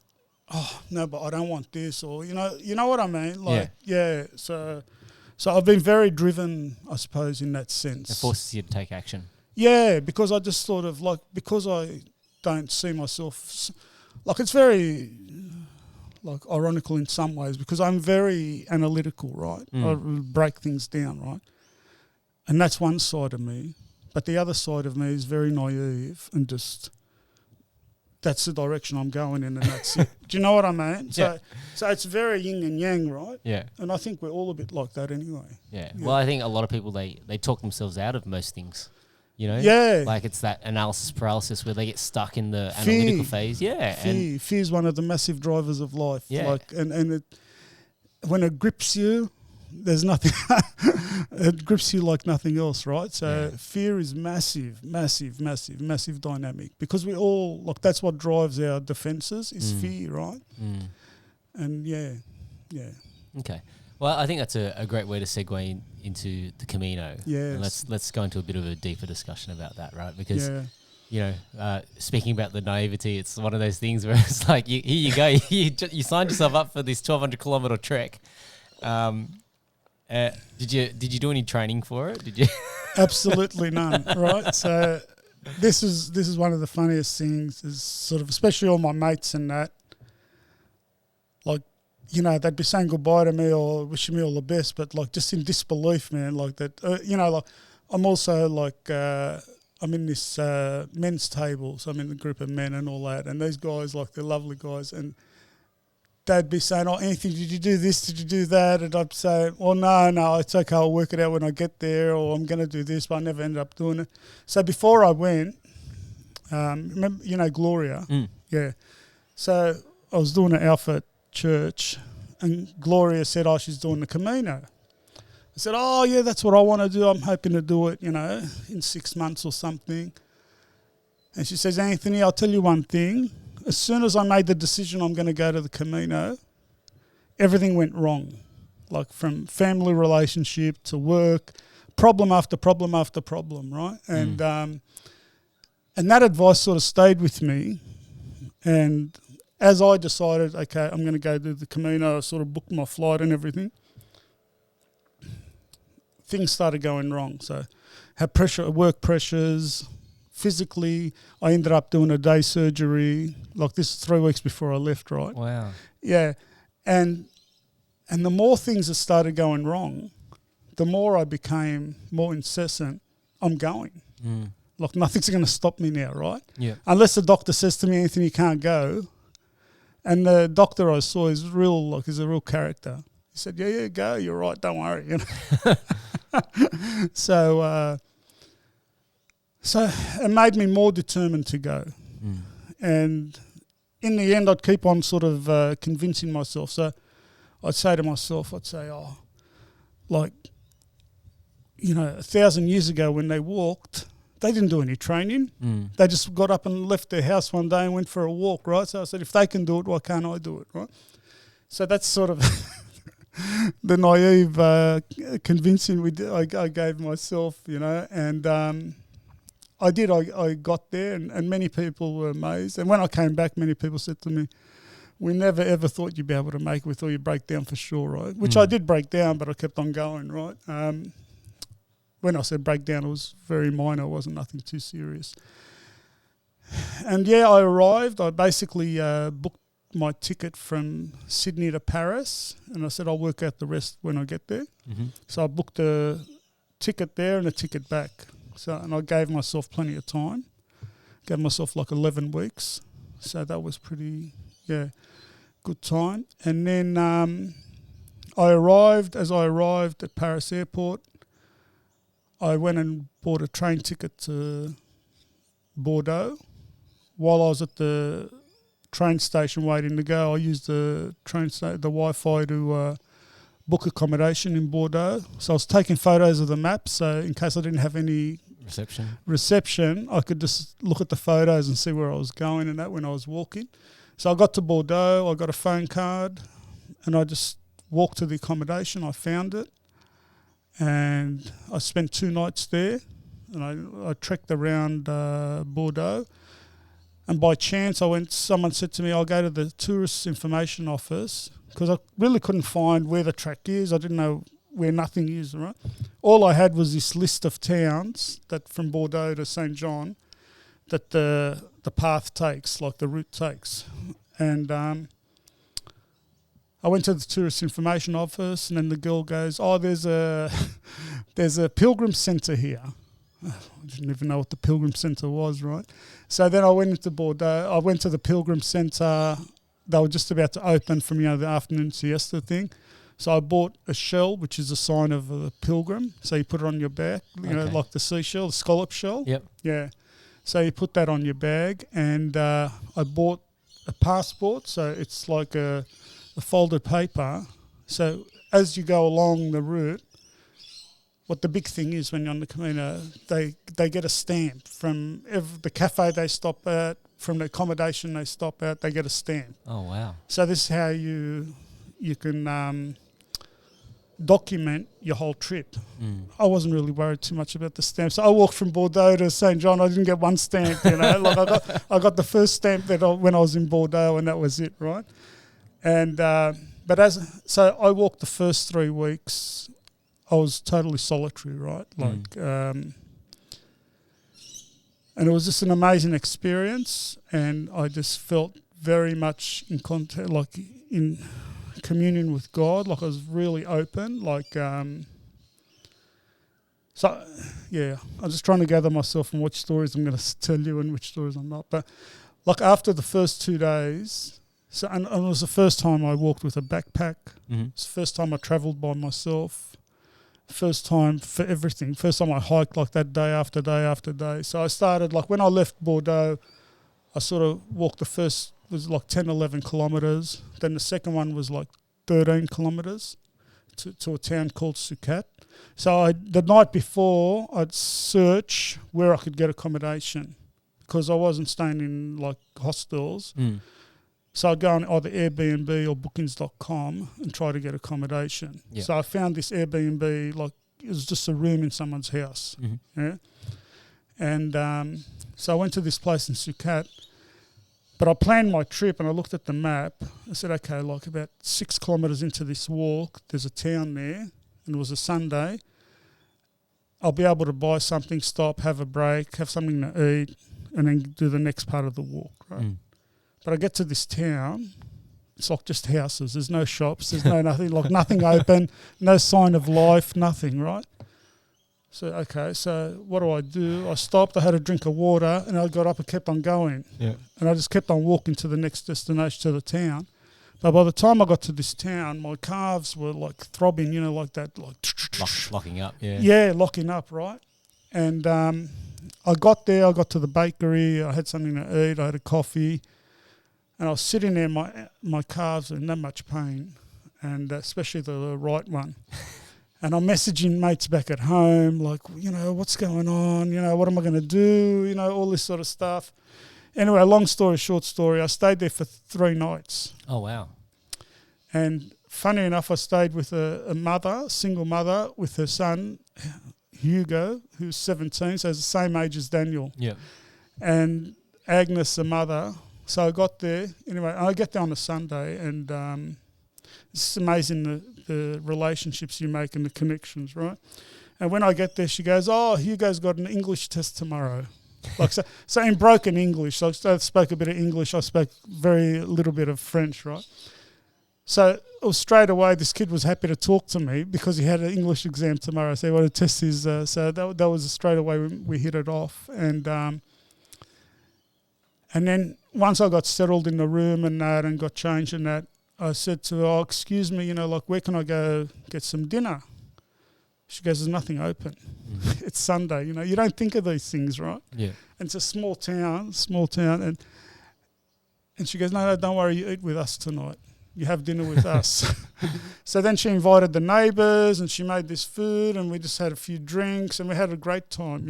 oh no, but I don't want this, or you know what I mean? Like, So I've been very driven, I suppose, in that sense. It forces you to take action. Yeah, because I just sort of, like, because I don't see myself, like, it's very, like, ironical in some ways, because I'm very analytical, right? I break things down, right? And that's one side of me. But the other side of me is very naive, and just, that's the direction I'm going in, and that's it. Do you know what I mean? So it's very yin and yang, right? Yeah. And I think we're all a bit like that anyway. Yeah. Well, I think a lot of people, they talk themselves out of most things, you know? Yeah. Like, it's that analysis paralysis where they get stuck in the analytical phase. Yeah. Fear is one of the massive drivers of life. Yeah. Like, and it, when it grips you, there's nothing, it grips you like nothing else, right? So fear is massive dynamic, because we all, like, that's what drives our defenses is fear, right? And Okay. Well, I think that's a great way to segue into the Camino. Yeah. Let's go into a bit of a deeper discussion about that, right? Because you know, speaking about the naivety, it's one of those things where it's like, here you go, you signed yourself up for this 1,200 kilometer trek. Did you do any training for it? Did you? Absolutely none. Right. So this is one of the funniest things, is sort of, especially all my mates and that, like, you know, they'd be saying goodbye to me or wishing me all the best, but, like, just in disbelief, man, like that. You know, like, I'm also like, I'm in this men's table, so I'm in the group of men and all that, and these guys, like, they're lovely guys, and they'd be saying, oh, Anthony, did you do this? Did you do that? And I'd say, well, no, it's okay. I'll work it out when I get there, or I'm going to do this, but I never ended up doing it. So before I went, remember, you know, Gloria? Yeah. So I was doing an Alpha at church, and Gloria said, oh, she's doing the Camino. I said, oh, yeah, that's what I want to do. I'm hoping to do it, you know, in 6 months or something. And she says, Anthony, I'll tell you one thing. As soon as I made the decision I'm going to go to the Camino, everything went wrong. like from family relationship to work, problem after problem after problem, right? And that advice sort of stayed with me. And as I decided, okay, I'm going to go do the Camino, I sort of booked my flight and everything, things started going wrong. So had pressure, work pressures. Physically, I ended up doing a day surgery. Like this 3 weeks before I left, right? Wow. Yeah. And the more things that started going wrong, the more I became more incessant. I'm going. Like nothing's going to stop me now, right? Yeah. Unless the doctor says to me, Anthony, you can't go. And the doctor I saw is real, like he's a real character. He said, yeah, go. You're right. Don't worry. You know? So it made me more determined to go. And in the end, I'd keep on sort of convincing myself. So I'd say to myself, oh, like, you know, 1,000 years ago when they walked, they didn't do any training. They just got up and left their house one day and went for a walk, right? So I said, if they can do it, why can't I do it, right? So that's sort of the naive convincing I gave myself, you know, and I did. I got there and many people were amazed. And when I came back, many people said to me, we never ever thought you'd be able to make it. We thought you'd break down for sure, right? Which I did break down, but I kept on going, right? When I said break down, it was very minor. It wasn't nothing too serious. And yeah, I arrived. I basically booked my ticket from Sydney to Paris, and I said I'll work out the rest when I get there. So I booked a ticket there and a ticket back. So, and I gave myself plenty of time. Gave myself like 11 weeks. So that was pretty, good time. And then as I arrived at Paris airport, I went and bought a train ticket to Bordeaux. While I was at the train station waiting to go, I used the Wi-Fi to book accommodation in Bordeaux. So I was taking photos of the map, so in case I didn't have any reception, I could just look at the photos and see where I was going and that when I was walking. So I got to Bordeaux, I got a phone card, and I just walked to the accommodation. I found it, and I spent 2 nights there, and I trekked around Bordeaux. And by chance, someone said to me, I'll go to the tourist information office, because I really couldn't find where the track is. I didn't know where nothing is, right? All I had was this list of towns that from Bordeaux to St. John that the path takes, like the route takes. And I went to the tourist information office, and then the girl goes, oh, there's a pilgrim centre here. I didn't even know what the pilgrim centre was, right? So then I went into Bordeaux. I went to the pilgrim centre. They were just about to open from, the afternoon siesta thing. So I bought a shell, which is a sign of a pilgrim. So you put it on your back, know, like the seashell, the scallop shell. Yep. Yeah. So you put that on your bag, and I bought a passport. So it's like a folded paper. So as you go along the route, what the big thing is when you're on the Camino, they get a stamp from the cafe they stop at, from the accommodation they stop at, they get a stamp. Oh, wow. So this is how you can document your whole trip. I wasn't really worried too much about the stamp. So I walked from Bordeaux to St. John. I didn't get one stamp, Like I got the first stamp when I was in Bordeaux, and that was it, right? And so I walked the first 3 weeks. I was totally solitary, right? And it was just an amazing experience, and I just felt very much in contact, like in communion with God. Like I was really open. I'm just trying to gather myself on which stories I'm going to tell you and which stories I'm not. But like after the first 2 days, and it was the first time I walked with a backpack. It's the first time I travelled by myself. First time for everything. First time I hiked like that day after day after day. So I started, like when I left Bordeaux, I sort of walked the first, was like 10, 11 kilometres. Then the second one was like 13 kilometres to a town called Sucat. So the night before, I'd search where I could get accommodation because I wasn't staying in like hostels. So I'd go on either Airbnb or bookings.com and try to get accommodation. Yeah. So I found this Airbnb, like it was just a room in someone's house. Mm-hmm. Yeah. And so I went to this place in Sukat, but I planned my trip and I looked at the map. I said, okay, like about 6 kilometres into this walk, there's a town there, and it was a Sunday. I'll be able to buy something, stop, have a break, have something to eat, and then do the next part of the walk, right? Mm. But I get to this town, it's like just houses. There's no shops, there's no nothing, like nothing open, no sign of life, nothing, right? So, okay, so what do? I stopped, I had a drink of water, and I got up and kept on going. Yeah. And I just kept on walking to the next destination, to the town. But by the time I got to this town, my calves were like throbbing, like that, like... Locking up, yeah. Yeah, locking up, right? And I got there, I got to the bakery, I had something to eat, I had a coffee, and I was sitting there, my calves were in that much pain, and especially the right one. And I'm messaging mates back at home, like, what's going on? What am I going to do? All this sort of stuff. Anyway, long story, short story, I stayed there for 3 nights. Oh, wow. And funny enough, I stayed with a single mother, with her son, Hugo, who's 17, so he's the same age as Daniel. Yeah. And Agnes, the mother. So I got there. Anyway, I get there on a Sunday, and it's amazing the relationships you make and the connections, right? And when I get there, she goes, "Oh, Hugo's got an English test tomorrow." Like so in broken English. I spoke a bit of English. I spoke very little bit of French, right? So it was straight away, this kid was happy to talk to me because he had an English exam tomorrow. So he wanted to test his... so that was straight away we hit it off. And then once I got settled in the room and that and got changed and that, I said to her, "Oh, excuse me, where can I go get some dinner?" She goes, "There's nothing open." Mm-hmm. It's Sunday, you don't think of these things, right? Yeah. And it's a small town, and she goes, "No, don't worry, you eat with us tonight. You have dinner with us." So then she invited the neighbours and she made this food and we just had a few drinks and we had a great time,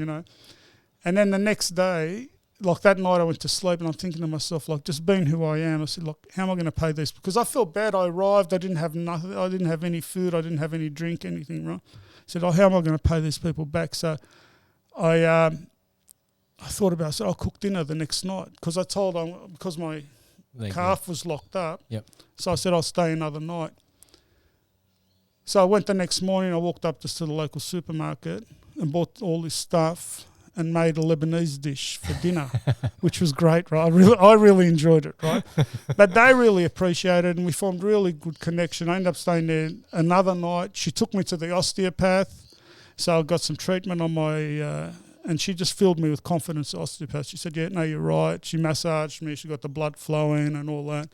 And then the next day, like that night I went to sleep and I'm thinking to myself, like just being who I am, I said, look, how am I going to pay this? Because I felt bad. I arrived, I didn't have nothing, I didn't have any food, I didn't have any drink, anything, right? I said, how am I going to pay these people back? So I thought about it. I said, I'll cook dinner the next night because I told them, because my calf was locked up. Yep. So I said, I'll stay another night. So I went the next morning, I walked up just to the local supermarket and bought all this stuff and made a Lebanese dish for dinner, which was great, right? I really enjoyed it, right? But they really appreciated it and we formed really good connection. I ended up staying there another night. She took me to the osteopath, so I got some treatment on my, and she just filled me with confidence, the osteopath. She said, yeah, no, you're right. She massaged me, she got the blood flowing and all that.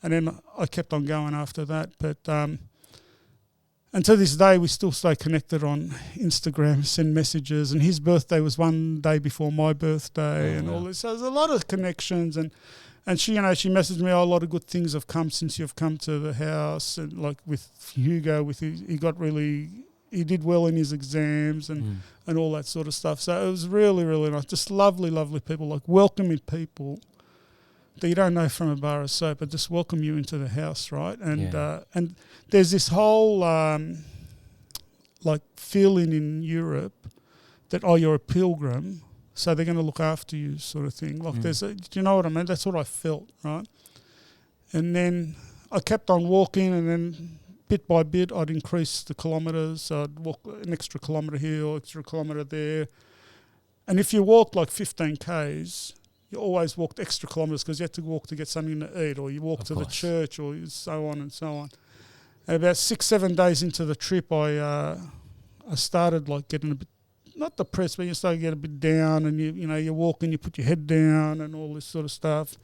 And then I kept on going after that. But and to this day, we still stay connected on Instagram, send messages. And his birthday was one day before my birthday all this. So there's a lot of connections. And she, she messaged me, a lot of good things have come since you've come to the house. And like with Hugo, he did well in his exams and all that sort of stuff. So it was really, really nice. Just lovely, lovely people, like welcoming people that you don't know from a bar of soap, but just welcome you into the house, right? And there's this whole like feeling in Europe that you're a pilgrim, so they're going to look after you, sort of thing. Like do you know what I mean? That's what I felt, right? And then I kept on walking, and then bit by bit I'd increase the kilometres. So I'd walk an extra kilometre here or extra kilometre there. And if you walk like 15 k's, you always walked extra kilometres because you had to walk to get something to eat, or you walk to the church, or so on and so on. And about 6-7 days into the trip, I started like getting a bit, not depressed, but you start to get a bit down, and you walk and you put your head down and all this sort of stuff.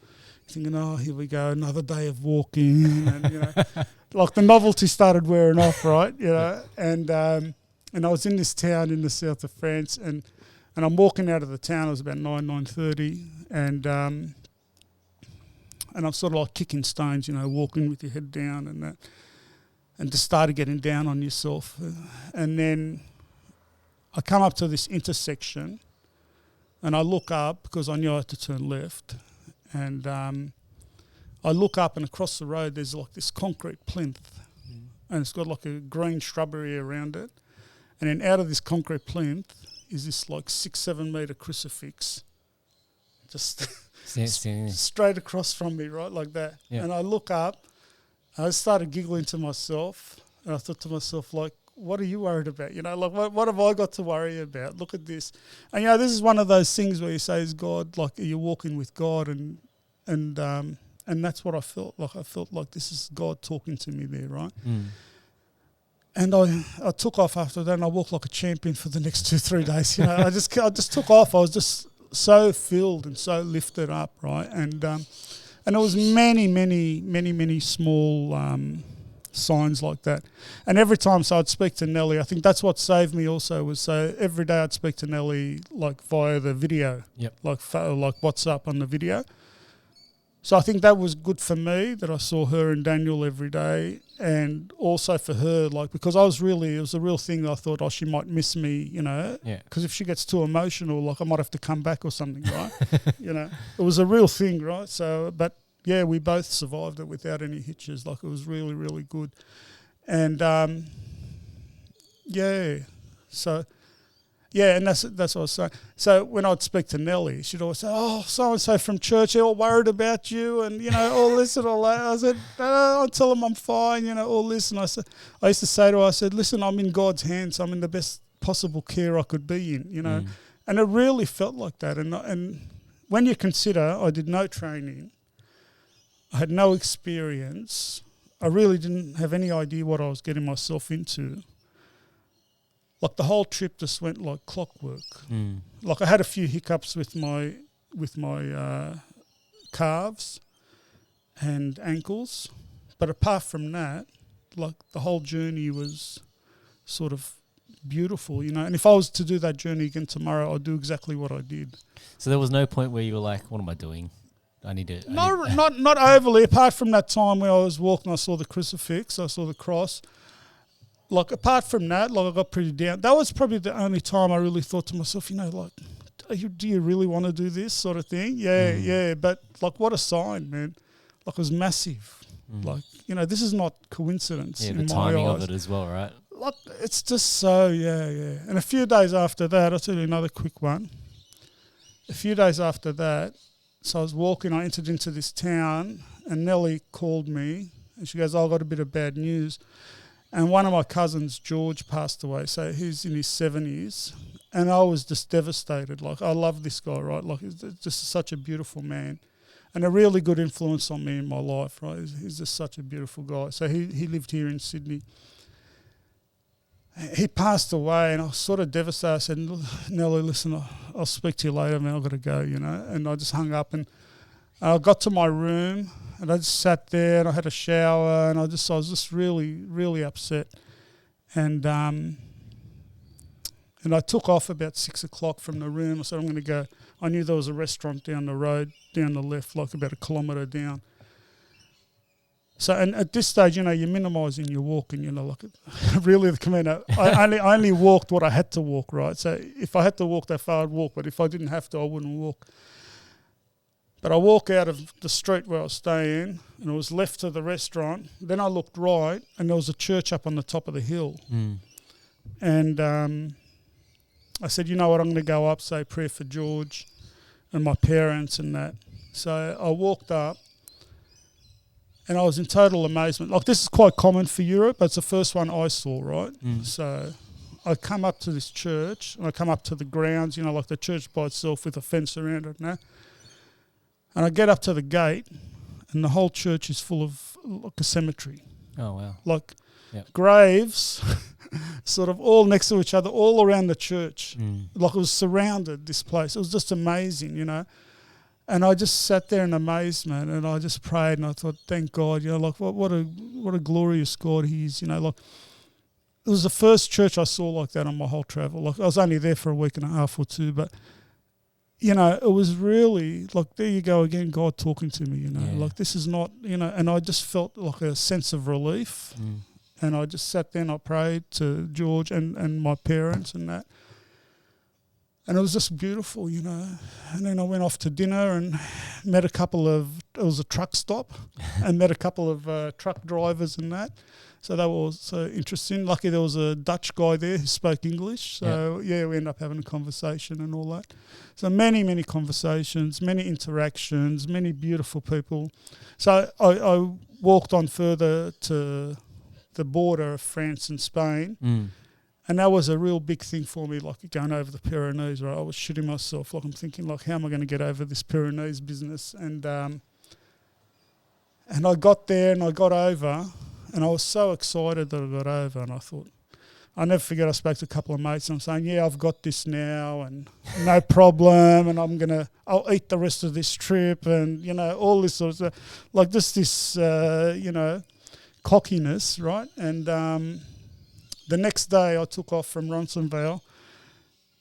You're thinking, here we go, another day of walking, and like the novelty started wearing off, right? And I was in this town in the south of France, and I'm walking out of the town. It was about 9:30, and I'm sort of like kicking stones, walking with your head down and that, and just started getting down on yourself. And then I come up to this intersection, and I look up because I knew I had to turn left, and I look up and across the road there's like this concrete plinth, and it's got like a green shrubbery around it, and then out of this concrete plinth is this like 6-7 metre crucifix, just straight across from me, right, like that. And I look up, I started giggling to myself, and I thought to myself, like, what are you worried about? You know, like, what have I got to worry about? Look at this. And, you know, this is one of those things where you say, is God, like, you're walking with God, and that's what I felt like. I felt like this is God talking to me there, right? And I took off after that, and I walked like a champion for the next 2-3 days. You know, I just took off. I was just so filled and so lifted up, right? And there was many small signs like that. And every time, so I'd speak to Nellie. I think that's what saved me also, was so every day I'd speak to Nellie like via the video, like WhatsApp on the video. So I think that was good for me, that I saw her and Daniel every day, and also for her, like, because it was a real thing. I thought, she might miss me, you know, because if she gets too emotional, like, I might have to come back or something, right? You know, it was a real thing, right? So, but yeah, we both survived it without any hitches. Like, it was really, really good. And so. Yeah, and that's what I was saying. So when I'd speak to Nellie, she'd always say, "Oh, so-and-so from church, they're all worried about you," and, you know, all this and all that. I said, "No, I'll tell them I'm fine," you know, all this. And I used to say to her, I said, "Listen, I'm in God's hands. I'm in the best possible care I could be in," you know. And it really felt like that. And when you consider I did no training, I had no experience, I really didn't have any idea what I was getting myself into. Like, the whole trip just went like clockwork. Like, I had a few hiccups with my calves and ankles, but apart from that, like, the whole journey was sort of beautiful, you know. And if I was to do that journey again tomorrow, I'd do exactly what I did. So there was no point where you were like, "What am I doing? Not overly. Apart from that time where I was walking, I saw the crucifix, I saw the cross. Like, apart from that, like, I got pretty down. That was probably the only time I really thought to myself, you know, like, do you really want to do this sort of thing? Yeah. But, like, what a sign, man. Like, it was massive. Like, you know, this is not coincidence in my eyes. The timing of it as well, right? Like, it's just so, yeah. And a few days after that, I'll tell you another quick one. A few days after that, so I was walking, I entered into this town, and Nellie called me, and she goes, "Oh, I got a bit of bad news." And one of my cousins, George, passed away. So he's in his 70s. And I was just devastated. Like, I love this guy, right? Like, he's just such a beautiful man. And a really good influence on me in my life, right? He's just such a beautiful guy. So he lived here in Sydney. He passed away, and I was sort of devastated. I said, "Nellie, listen, I'll speak to you later, man. I've got to go," you know. And I just hung up, and I got to my room, and I just sat there, and I had a shower, and I was just really, really upset. And I took off about 6 o'clock from the room. I said, "I'm going to go." I knew there was a restaurant down the road, down the left, like about a kilometre down. So, and at this stage, you know, you're minimising your walking, you know, like, really the Camino. I only walked what I had to walk, right? So if I had to walk that far, I'd walk, but if I didn't have to, I wouldn't walk. But I walk out of the street where I was staying, and it was left to the restaurant. Then I looked right, and there was a church up on the top of the hill. And I said, "You know what, I'm going to go up, say a prayer for George and my parents and that." So I walked up, and I was in total amazement. Like, this is quite common for Europe, but it's the first one I saw, right? So I come up to this church, and I come up to the grounds, you know, like the church by itself with a fence around it, and I get up to the gate, and the whole church is full of, like, a cemetery. Oh, wow. Like, graves sort of all next to each other, all around the church. Like, it was surrounded, this place. It was just amazing, you know. And I just sat there in amazement, and I just prayed, and I thought, thank God, you know, like, what a glorious God he is, you know. Like, it was the first church I saw like that on my whole travel. Like, I was only there for a week and a half or two, but, you know, it was really, like, there you go again, God talking to me, you know. Like, this is not, you know, and I just felt like a sense of relief. And I just sat there and I prayed to George and my parents and that. And it was just beautiful, you know. And then I went off to dinner and met it was a truck stop, and met a couple of truck drivers and that. So that was interesting. Lucky there was a Dutch guy there who spoke English. So, we ended up having a conversation and all that. So many conversations, many interactions, many beautiful people. So I walked on further to the border of France and Spain. And that was a real big thing for me, like going over the Pyrenees, right? I was shitting myself. Like I'm thinking, like, how am I going to get over this Pyrenees business? And I got there and I got over, and I was so excited that I got over. And I thought, I'll never forget, I spoke to a couple of mates and I'm saying, yeah, I've got this now and no problem, and I'll eat the rest of this trip, and, you know, all this sort of stuff. Like this cockiness, right? And the next day I took off from Ronsonville,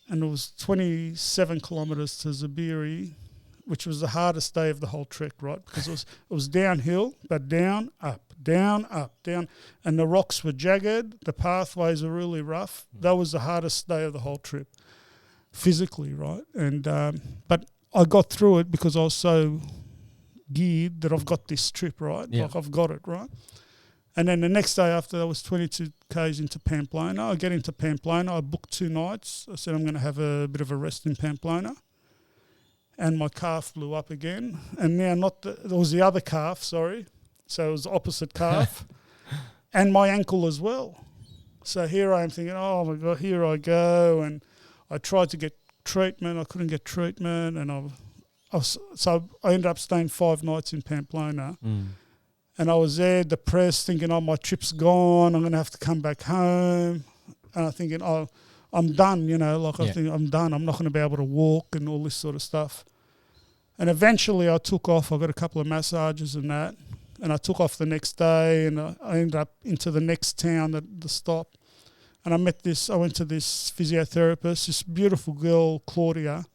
and it was 27 kilometres to Zabiri, which was the hardest day of the whole trek, right? Because it was downhill, but down, up, down, and the rocks were jagged, the pathways were really rough. That was the hardest day of the whole trip, physically, right? And but I got through it because I was so geared that I've got this trip, right? Yeah. Like I've got it, right? And then the next day after, I was 22 k's into Pamplona. I get into Pamplona. I booked 2 nights. I said I'm going to have a bit of a rest in Pamplona. And my calf blew up again. And now there was the other calf, sorry. So it was the opposite calf. And my ankle as well. So here I am thinking, oh my God, here I go. And I tried to get treatment. I couldn't get treatment. And so I ended up staying 5 nights in Pamplona. And I was there depressed, thinking, oh, my trip's gone. I'm going to have to come back home. And I'm thinking, oh, I'm done, you know. Like I think I'm done. I'm not going to be able to walk and all this sort of stuff. And eventually I took off. I got a couple of massages and that. And I took off the next day, and I ended up into the next town at the stop. And I went to this physiotherapist, this beautiful girl, Claudia.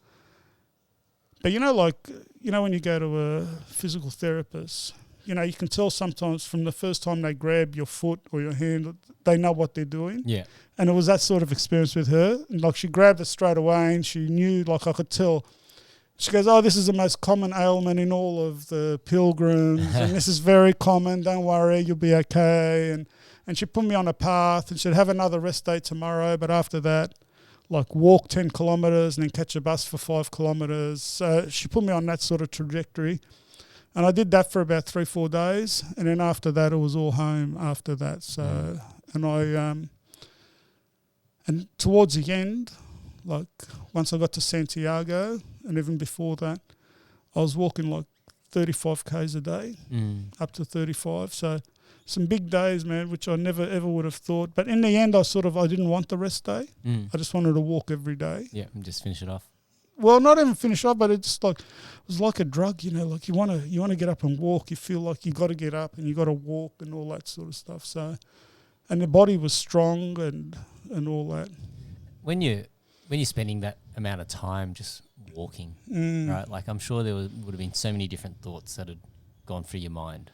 But you know, when you go to a physical therapist, you know, you can tell sometimes from the first time they grab your foot or your hand, they know what they're doing. Yeah. And it was that sort of experience with her. And like she grabbed it straight away, and she knew, like I could tell. She goes, oh, this is the most common ailment in all of the pilgrims, and this is very common. Don't worry, you'll be okay. And she put me on a path, and she'd have another rest day tomorrow, but after that, like walk 10 kilometres and then catch a bus for 5 kilometres. So she put me on that sort of trajectory. And I did that for about 3-4 days, and then after that, it was all home after that. So, and towards the end, like once I got to Santiago, and even before that, I was walking like 35 k's a day, up to 35. So some big days, man, which I never ever would have thought. But in the end, I didn't want the rest day. I just wanted to walk every day. Yeah, and just finish it off. Well, not even finish up, but it was like a drug, you know. Like you want to get up and walk. You feel like you got to get up and you got to walk and all that sort of stuff. So, and the body was strong and all that. When you're spending that amount of time just walking, right? Like I'm sure there would have been so many different thoughts that had gone through your mind,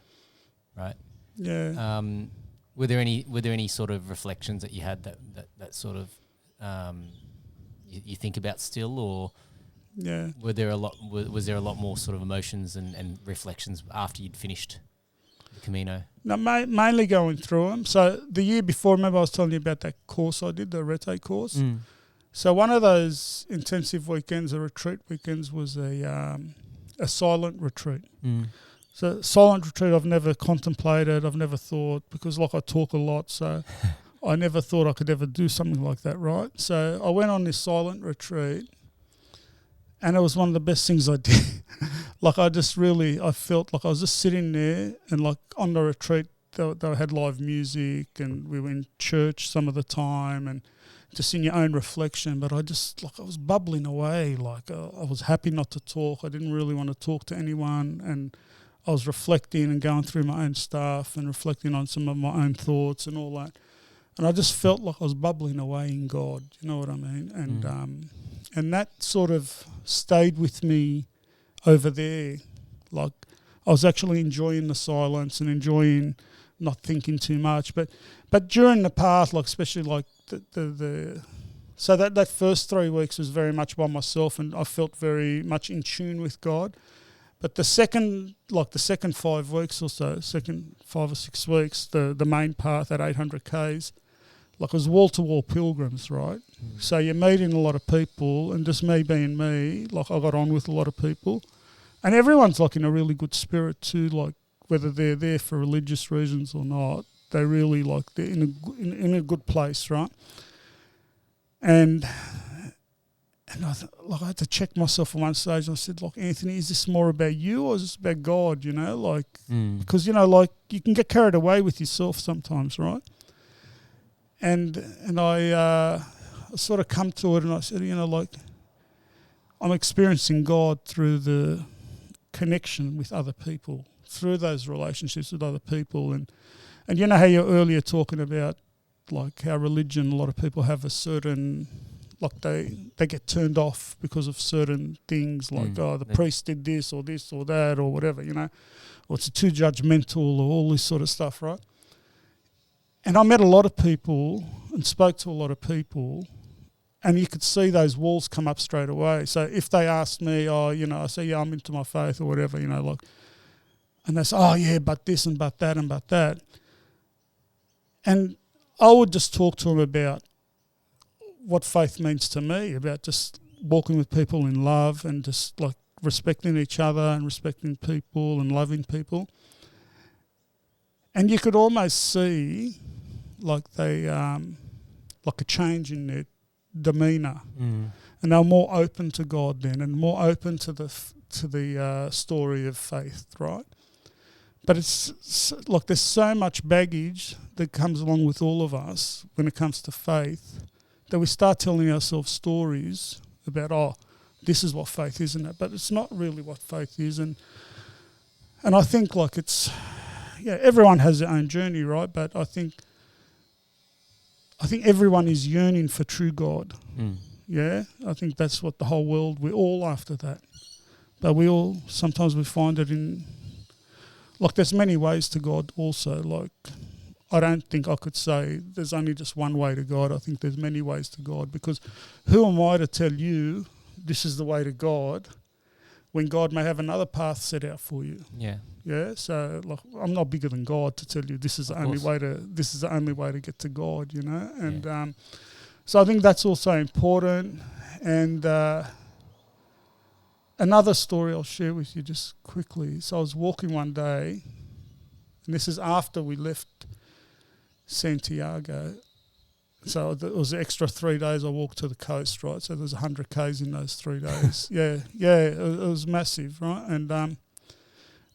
right? Yeah. Were there any sort of reflections that you had that sort of you think about still, or? Yeah. Was there a lot more sort of emotions and reflections after you'd finished the Camino? No, mainly going through them. So the year before, remember I was telling you about that course I did, the Rete course. So one of those intensive weekends, or retreat weekends, was a silent retreat. So silent retreat I've never contemplated, I've never thought, because like I talk a lot, so I never thought I could ever do something like that, right? So I went on this silent retreat, and it was one of the best things I did. Like I felt like I was just sitting there, and like on the retreat, they had live music, and we were in church some of the time, and just in your own reflection. But I was bubbling away. Like I was happy not to talk. I didn't really want to talk to anyone, and I was reflecting and going through my own stuff and reflecting on some of my own thoughts and all that. And I just felt like I was bubbling away in God. You know what I mean? And that sort of stayed with me over there. Like I was actually enjoying the silence and enjoying not thinking too much. But during the path, like especially like the So that first 3 weeks was very much by myself, and I felt very much in tune with God. But the second 5 weeks or so, second 5 or 6 weeks, the main path at 800 Ks, like it was wall-to-wall pilgrims, right? So you're meeting a lot of people, and just me being me, like I got on with a lot of people. And everyone's like in a really good spirit too, like whether they're there for religious reasons or not, they really like they're in a good place, right? And I had to check myself at one stage. And I said, like, Anthony, is this more about you or is this about God? You know, like because like you can get carried away with yourself sometimes, right? And I sort of come to it, and I said, like I'm experiencing God through the connection with other people, through those relationships with other people, and you know how you're earlier talking about like how religion, a lot of people have a certain, like they get turned off because of certain things, like the priest did this or that or whatever, or it's too judgmental or all this sort of stuff, right? And I met a lot of people and spoke to a lot of people, and you could see those walls come up straight away. So if they asked me, I say, yeah, I'm into my faith or whatever, like, and they say, oh yeah, but this and but that and but that. And I would just talk to them about what faith means to me, about just walking with people in love and just like respecting each other and respecting people and loving people. And you could almost see like they like a change in their demeanour, and they were more open to God then, and more open to the story of faith, right? But it's like there's so much baggage that comes along with all of us when it comes to faith, that we start telling ourselves stories about, this is what faith is, isn't it? But it's not really what faith is, and I think like it's, everyone has their own journey, right? But I think everyone is yearning for true God. Yeah, I think that's what the whole world, we're all after that. But sometimes we find it in, like there's many ways to God also. Like I don't think I could say there's only just one way to God. I think there's many ways to God, because who am I to tell you this is the way to God when God may have another path set out for you? Yeah. Yeah. So like I'm not bigger than God to tell you this is the only way to get to God, And so I think that's also important. And another story I'll share with you just quickly. So I was walking one day, and this is after we left Santiago. So it was an extra 3 days I walked to the coast, right? So there was 100 Ks in those 3 days. It was massive, right? And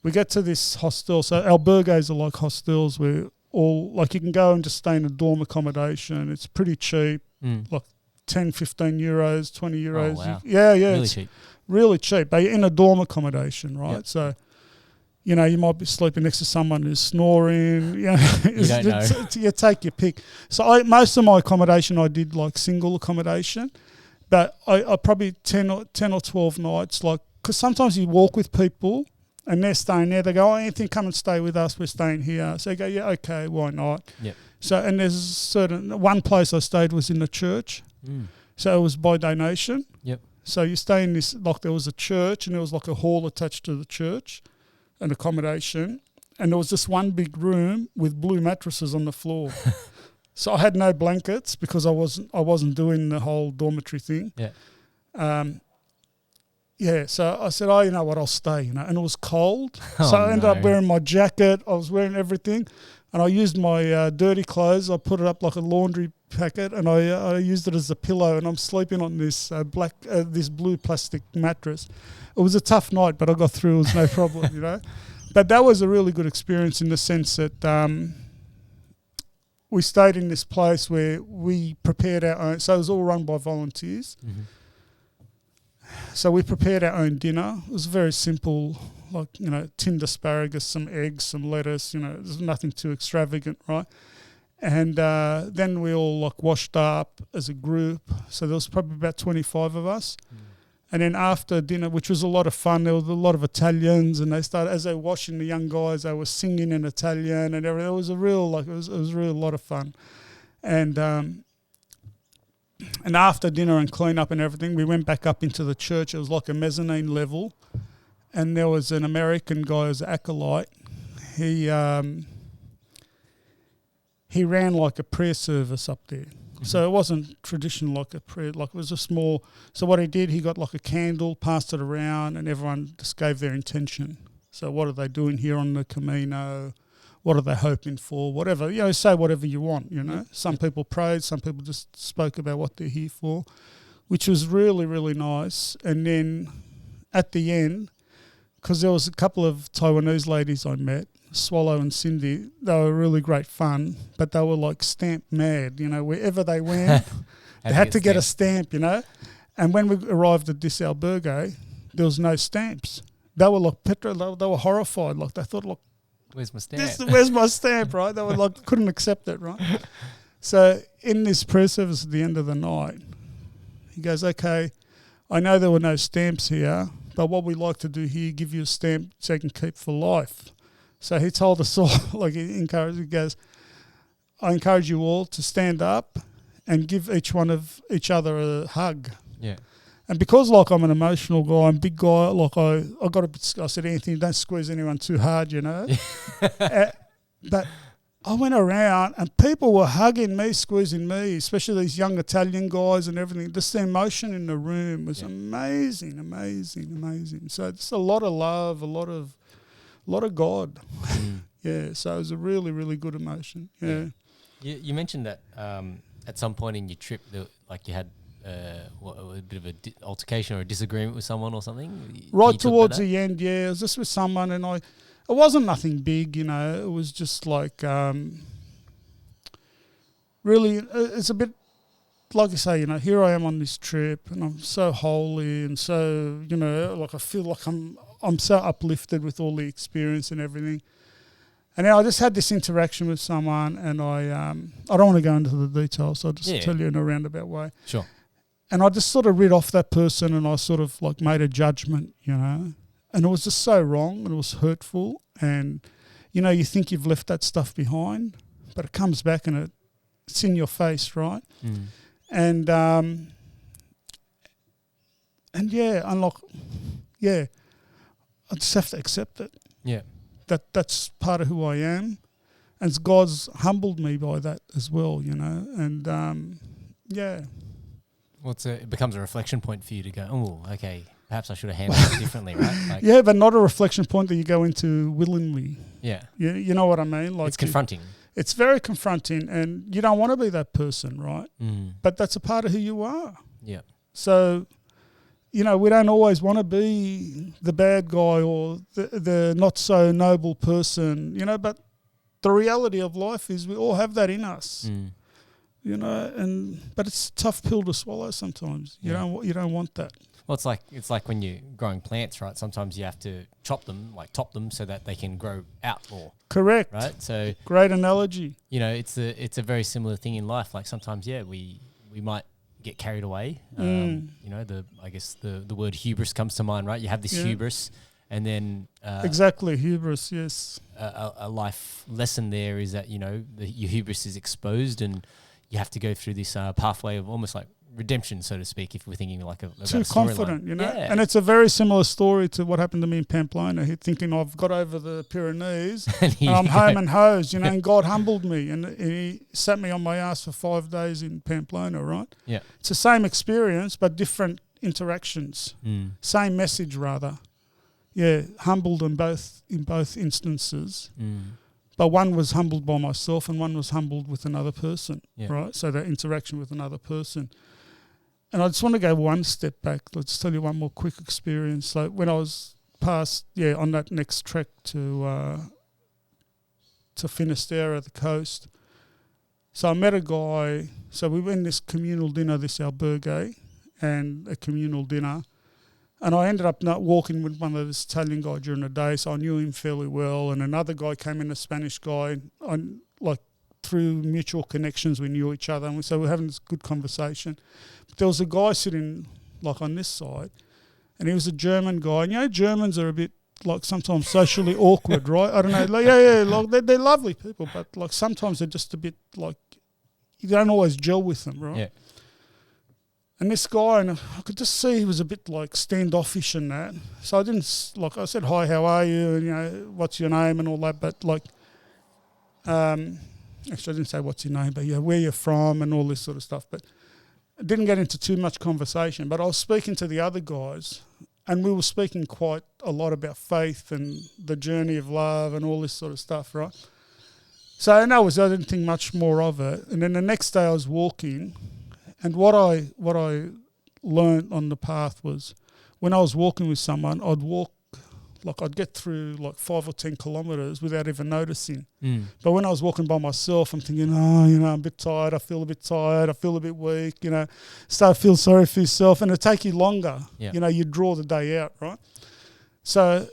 we get to this hostel. So albergues are like hostels where you can go and just stay in a dorm accommodation. It's pretty cheap, like 10, 15 euros, 20 euros. Oh, wow. Yeah. Really cheap. Really cheap. But you're in a dorm accommodation, right? Yep. So, you might be sleeping next to someone who's snoring. You don't know. You take your pick. So most of my accommodation I did like single accommodation, but I probably 10 or 12 nights, like, because sometimes you walk with people and they're staying there. They go, Anthony, come and stay with us. We're staying here. So you go, yeah, okay, why not? Yep. So, and there's one place I stayed was in a church. So it was by donation. Yep. So you stay in this, like there was a church and there was like a hall attached to the church, an accommodation, and there was this one big room with blue mattresses on the floor. So I had no blankets because I wasn't doing the whole dormitory thing. Yeah. So I said, you know what, I'll stay, and it was cold. So I ended up wearing my jacket. I was wearing everything, and I used my dirty clothes. I put it up like a laundry packet, and I used it as a pillow, and I'm sleeping on this this blue plastic mattress. It was a tough night, but I got through. It was no problem, But that was a really good experience in the sense that we stayed in this place where we prepared our own. So it was all run by volunteers. Mm-hmm. So we prepared our own dinner. It was very simple, like, tinned asparagus, some eggs, some lettuce, there's nothing too extravagant, right? And then we all like washed up as a group. So there was probably about 25 of us. And then after dinner, which was a lot of fun, there was a lot of Italians, and they started, as they were washing, the young guys, they were singing in Italian and everything. It was a real, it was really a lot of fun. And And after dinner and clean up and everything, we went back up into the church. It was like a mezzanine level. And there was an American guy as an acolyte. He ran like a prayer service up there. Mm-hmm. So it wasn't traditional like a prayer, like it was a small. So what he did, he got like a candle, passed it around, and everyone just gave their intention. So what are they doing here on the Camino? What are they hoping for? Whatever, say whatever you want, Some people prayed, some people just spoke about what they're here for, which was really, really nice. And then at the end, because there was a couple of Taiwanese ladies I met, Swallow and Cindy, they were really great fun, but they were like stamp mad, wherever they went, they had to get a stamp, And when we arrived at this albergue, there was no stamps. They were like they were horrified, like they thought, look, where's my stamp? Where's my stamp, right? They were like, couldn't accept it, right? So in this prayer service at the end of the night, he goes, okay, I know there were no stamps here, but what we like to do here, give you a stamp so you can keep for life. So he told us all, he goes, I encourage you all to stand up and give each one of each other a hug. Yeah. And because I'm an emotional guy, I'm a big guy, I said, Anthony, don't squeeze anyone too hard, But I went around and people were hugging me, squeezing me, especially these young Italian guys and everything. Just the emotion in the room was amazing. So it's a lot of love, a lot of God. Yeah, so it was a really, really good emotion. Yeah. You mentioned that at some point in your trip, you had a bit of an altercation or a disagreement with someone or something? Right towards the end, yeah. I was just with someone and it wasn't nothing big, It was just like, really, it's a bit, like I say, here I am on this trip and I'm so holy and so, I feel like I'm so uplifted with all the experience and everything. And now I just had this interaction with someone and I don't want to go into the details, so I'll just tell you in a roundabout way. Sure. And I just sort of read off that person and I sort of made a judgment, And it was just so wrong and it was hurtful. And, you think you've left that stuff behind, but it comes back and it's in your face, right? Mm. And I just have to accept it. Yeah. That's part of who I am. And God's humbled me by that as well, And, Well, it becomes a reflection point for you to go, oh, okay, perhaps I should have handled it differently, right? Yeah, but not a reflection point that you go into willingly. Yeah. You know what I mean? It's confronting. It's very confronting and you don't want to be that person, right? Mm. But that's a part of who you are. Yeah. So, we don't always want to be the bad guy or the not so noble person, but the reality of life is we all have that in us. Mm. But it's a tough pill to swallow sometimes. You don't want that. Well, it's like when you're growing plants, right? Sometimes you have to top them so that they can grow out more. Correct. Right? So great analogy. It's a very similar thing in life. Like sometimes, we might get carried away. I guess the word hubris comes to mind, right? You have this hubris, and then exactly hubris. Yes. A life lesson there is that your hubris is exposed and you have to go through this pathway of almost like redemption, so to speak, if we're thinking about too confident, Yeah. And it's a very similar story to what happened to me in Pamplona. Thinking I've got over the Pyrenees and I'm home and hosed, and God humbled me and he sat me on my ass for 5 days in Pamplona, right? Yeah. It's the same experience but different interactions. Mm. Same message rather. Yeah, humbled in both instances. Mm. But one was humbled by myself and one was humbled with another person, yeah. right? So that interaction with another person. And I just want to go one step back. Let's tell you one more quick experience. So when I was on that next trek to Finisterre, the coast, so I met a guy. So we went this communal dinner, this albergue, and a communal dinner. And I ended up not walking with one of this Italian guy during the day, so I knew him fairly well. And another guy came in, a Spanish guy. Through mutual connections, we knew each other, and so we were having this good conversation. But there was a guy sitting on this side, and he was a German guy. And Germans are a bit sometimes socially awkward, right? I don't know. They're lovely people, but sometimes they're just a bit you don't always gel with them, right? Yeah. And this guy, and I could just see he was a bit like standoffish and that. So I didn't, like, I said, hi, how are you? And, you know, what's your name and all that. But like, actually I didn't say what's your name, but yeah, where you're from and all this sort of stuff. But I didn't get into too much conversation. But I was speaking to the other guys, and we were speaking quite a lot about faith and the journey of love and all this sort of stuff, right? So I didn't think much more of it. And then the next day I was walking, and what I learned on the path was when I was walking with someone, I'd get through like 5 or 10 kilometres without even noticing. But when I was walking by myself, I'm thinking, I'm a bit tired, I feel a bit tired, I feel a bit weak, start to feel sorry for yourself, and it'll take you longer. Yeah. You draw the day out, right? So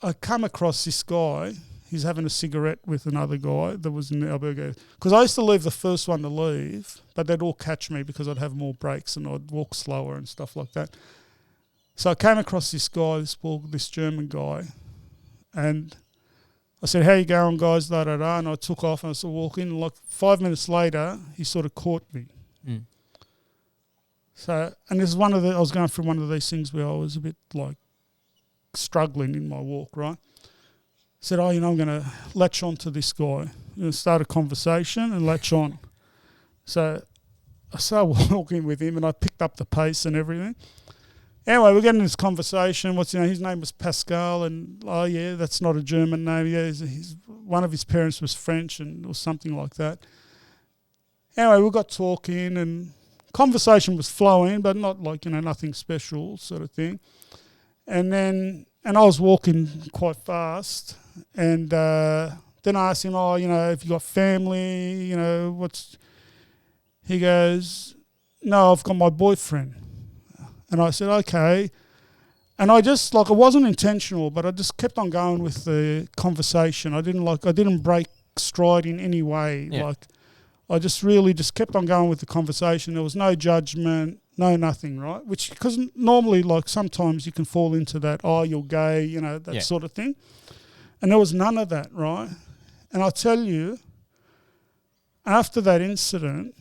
I come across this guy. He's having a cigarette with another guy that was in the albergue. Because I used to leave the first one to leave, but they'd all catch me because I'd have more breaks and I'd walk slower and stuff like that. So I came across this guy, this German guy, and I said, how you going, guys, da-da-da, and I took off and I started walking, and like 5 minutes later, he sort of caught me. So, and this is I was going through one of these things where I was a bit like struggling in my walk, right? I said, I'm going to latch on to this guy. I'm going to start a conversation and latch on. So I started walking with him and I picked up the pace and everything. Anyway, we're getting this conversation. His name was Pascal, and that's not a German name. Yeah, one of his parents was French or something like that. Anyway, we got talking and conversation was flowing, but not like, nothing special sort of thing. And I was walking quite fast, and then I asked him, have you got family? He goes, no, I've got my boyfriend. And I said, okay. And I just, it wasn't intentional, but I just kept on going with the conversation. I didn't break stride in any way. Yeah. I just really just kept on going with the conversation. There was no judgment, no nothing, right? Because normally, sometimes you can fall into that, you're gay, that sort of thing. And there was none of that, right? And I'll tell you, after that incident,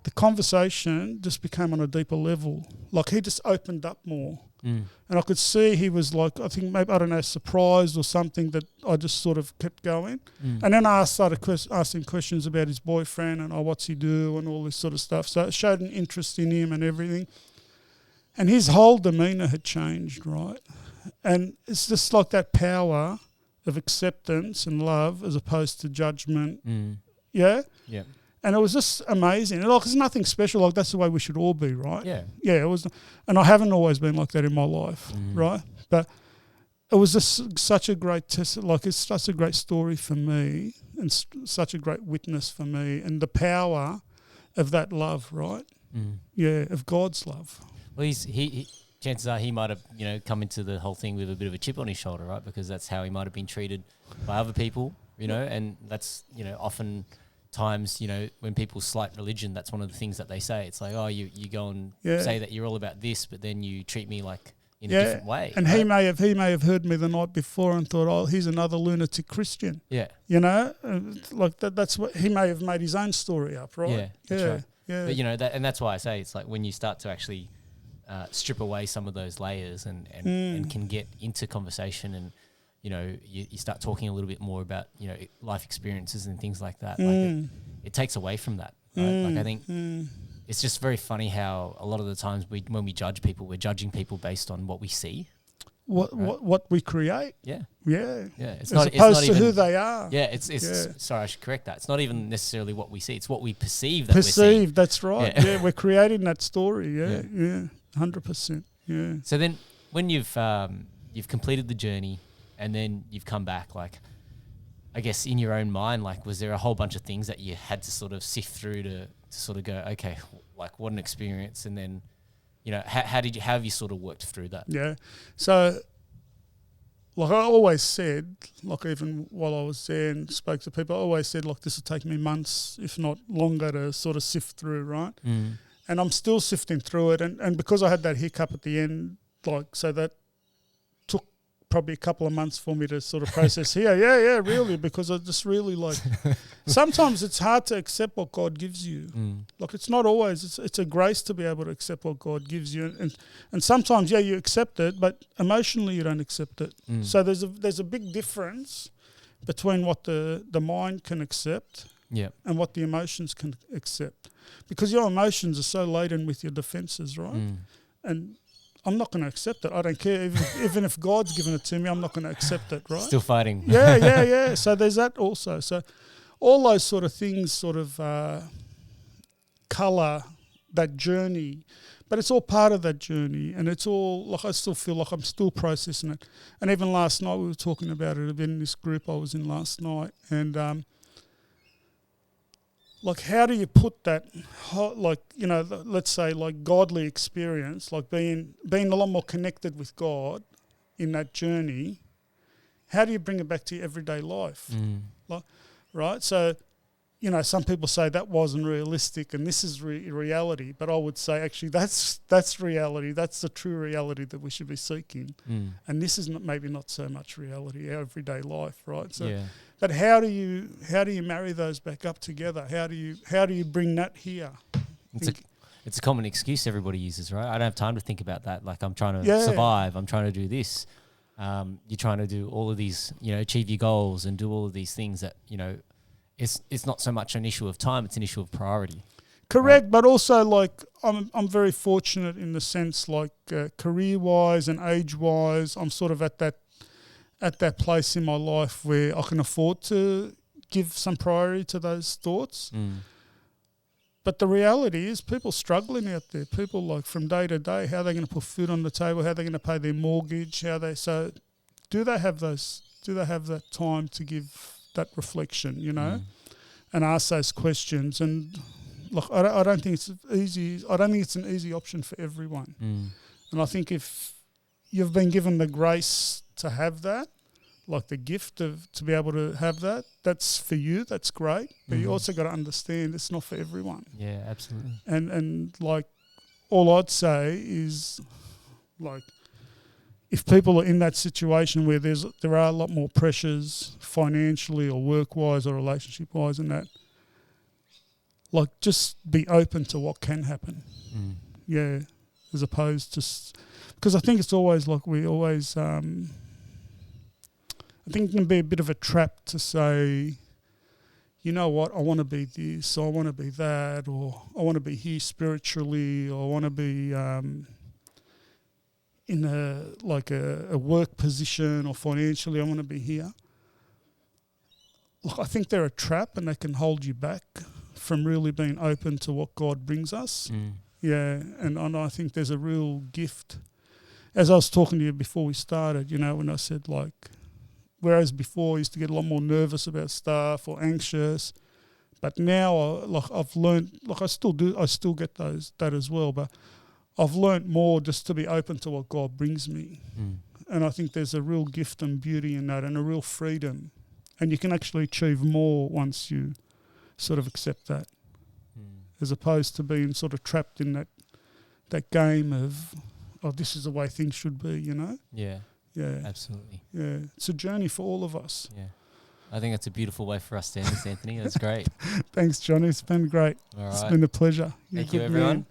the conversation just became on a deeper level. He just opened up more. And I could see he was I think maybe, I don't know, surprised or something that I just sort of kept going. And then I started asking questions about his boyfriend and what's he do and all this sort of stuff. So it showed an interest in him and everything. And his whole demeanour had changed, right? And it's just like that power of acceptance and love as opposed to judgment. Yeah? Yeah. And it was just amazing. And it's nothing special. That's the way we should all be, right? Yeah. Yeah, it was. And I haven't always been like that in my life, right? But it was just such a great test. It's such a great story for me and such a great witness for me, and the power of that love, right? Yeah, of God's love. Well, he chances are he might have, come into the whole thing with a bit of a chip on his shoulder, right? Because that's how he might have been treated by other people, and that's, often times, when people slight religion, that's one of the things that they say. It's like, you go and say that you're all about this, but then you treat me in a different way. And right? he may have heard me the night before and thought, he's another lunatic Christian. Yeah. That's what he may have made his own story up, right? Yeah. That's right. Yeah. But and that's why I say it's like when you start to actually strip away some of those layers and can get into conversation and you start talking a little bit more about, life experiences and things like that. It takes away from that. Right? I think it's just very funny how a lot of the times when we judge people, we're judging people based on what we see. What we create. Yeah. Yeah. Yeah. It's not opposed to who they are. Yeah. Sorry, I should correct that. It's not even necessarily what we see. It's what we perceive we're seeing. That's right. Yeah. We're creating that story. Yeah. 100%. Yeah. So then when you've completed the journey, and then you've come back, I guess in your own mind, was there a whole bunch of things that you had to sort of sift through to sort of go, okay, what an experience, and then, how have you sort of worked through that? Yeah. So, I always said, even while I was there and spoke to people, I always said, this will take me months, if not longer, to sort of sift through, right? And I'm still sifting through it, and because I had that hiccup at the end, so that probably a couple of months for me to sort of process here. Yeah, really, because I just really like. Sometimes it's hard to accept what God gives you. Like it's not always. It's a grace to be able to accept what God gives you, and sometimes you accept it, but emotionally you don't accept it. So there's a big difference between what the mind can accept. And what the emotions can accept. Because your emotions are so laden with your defenses, right? And I'm not going to accept it. I don't care. Even if God's given it to me, I'm not going to accept it, right? Still fighting. Yeah. So there's that also. So all those sort of things sort of colour that journey. But it's all part of that journey. And it's all, like I still feel like I'm still processing it. And even last night, we were talking about it in this group I was in last night. And like, how do you put that, like, you know, let's say like godly experience, like being a lot more connected with God in that journey, how do you bring it back to your everyday life? Like, right? So, you know, some people say that wasn't realistic and this is reality, but I would say actually that's reality. That's the true reality that we should be seeking. And this is maybe not so much reality, our everyday life, right? So. But how do you marry those back up together? How do you bring that here? It's a common excuse everybody uses, right? I don't have time to think about that. Like I'm trying to survive. I'm trying to do this. You're trying to do all of these, you know, achieve your goals and do all of these things that, you know, it's not so much an issue of time. It's an issue of priority. Correct, right? But also like I'm very fortunate in the sense like career wise and age wise, I'm sort of at that place in my life where I can afford to give some priority to those thoughts. But the reality is people struggling out there, people like from day to day, how are they going to put food on the table, how are they going to pay their mortgage, do they have that time to give that reflection, you know, and ask those questions? And look, I don't think it's easy. I don't think it's an easy option for everyone. And I think if you've been given the grace to have that, like the gift to be able to have that, that's for you, that's great. But you also got to understand it's not for everyone. Yeah, absolutely. And like all I'd say is like if people are in that situation where there are a lot more pressures financially or work-wise or relationship-wise and that, like just be open to what can happen. Yeah, as opposed to... Because I think it's always like we always... I think it can be a bit of a trap to say, you know what, I want to be this, or I want to be that, or I want to be here spiritually, or I want to be in a work position or financially, I want to be here. Look, I think they're a trap and they can hold you back from really being open to what God brings us. Yeah, and I think there's a real gift. As I was talking to you before we started, you know, when I said like, whereas before I used to get a lot more nervous about stuff or anxious, but now I've learned, like I still get that as well, but I've learned more just to be open to what God brings me. And I think there's a real gift and beauty in that and a real freedom. And you can actually achieve more once you sort of accept that, as opposed to being sort of trapped in that game of, oh, this is the way things should be, you know? Yeah. Yeah. Absolutely. Yeah. It's a journey for all of us. Yeah. I think that's a beautiful way for us to end this, Anthony. That's great. Thanks, Johnny. It's been great. All right. It's been a pleasure. Thank you, everyone.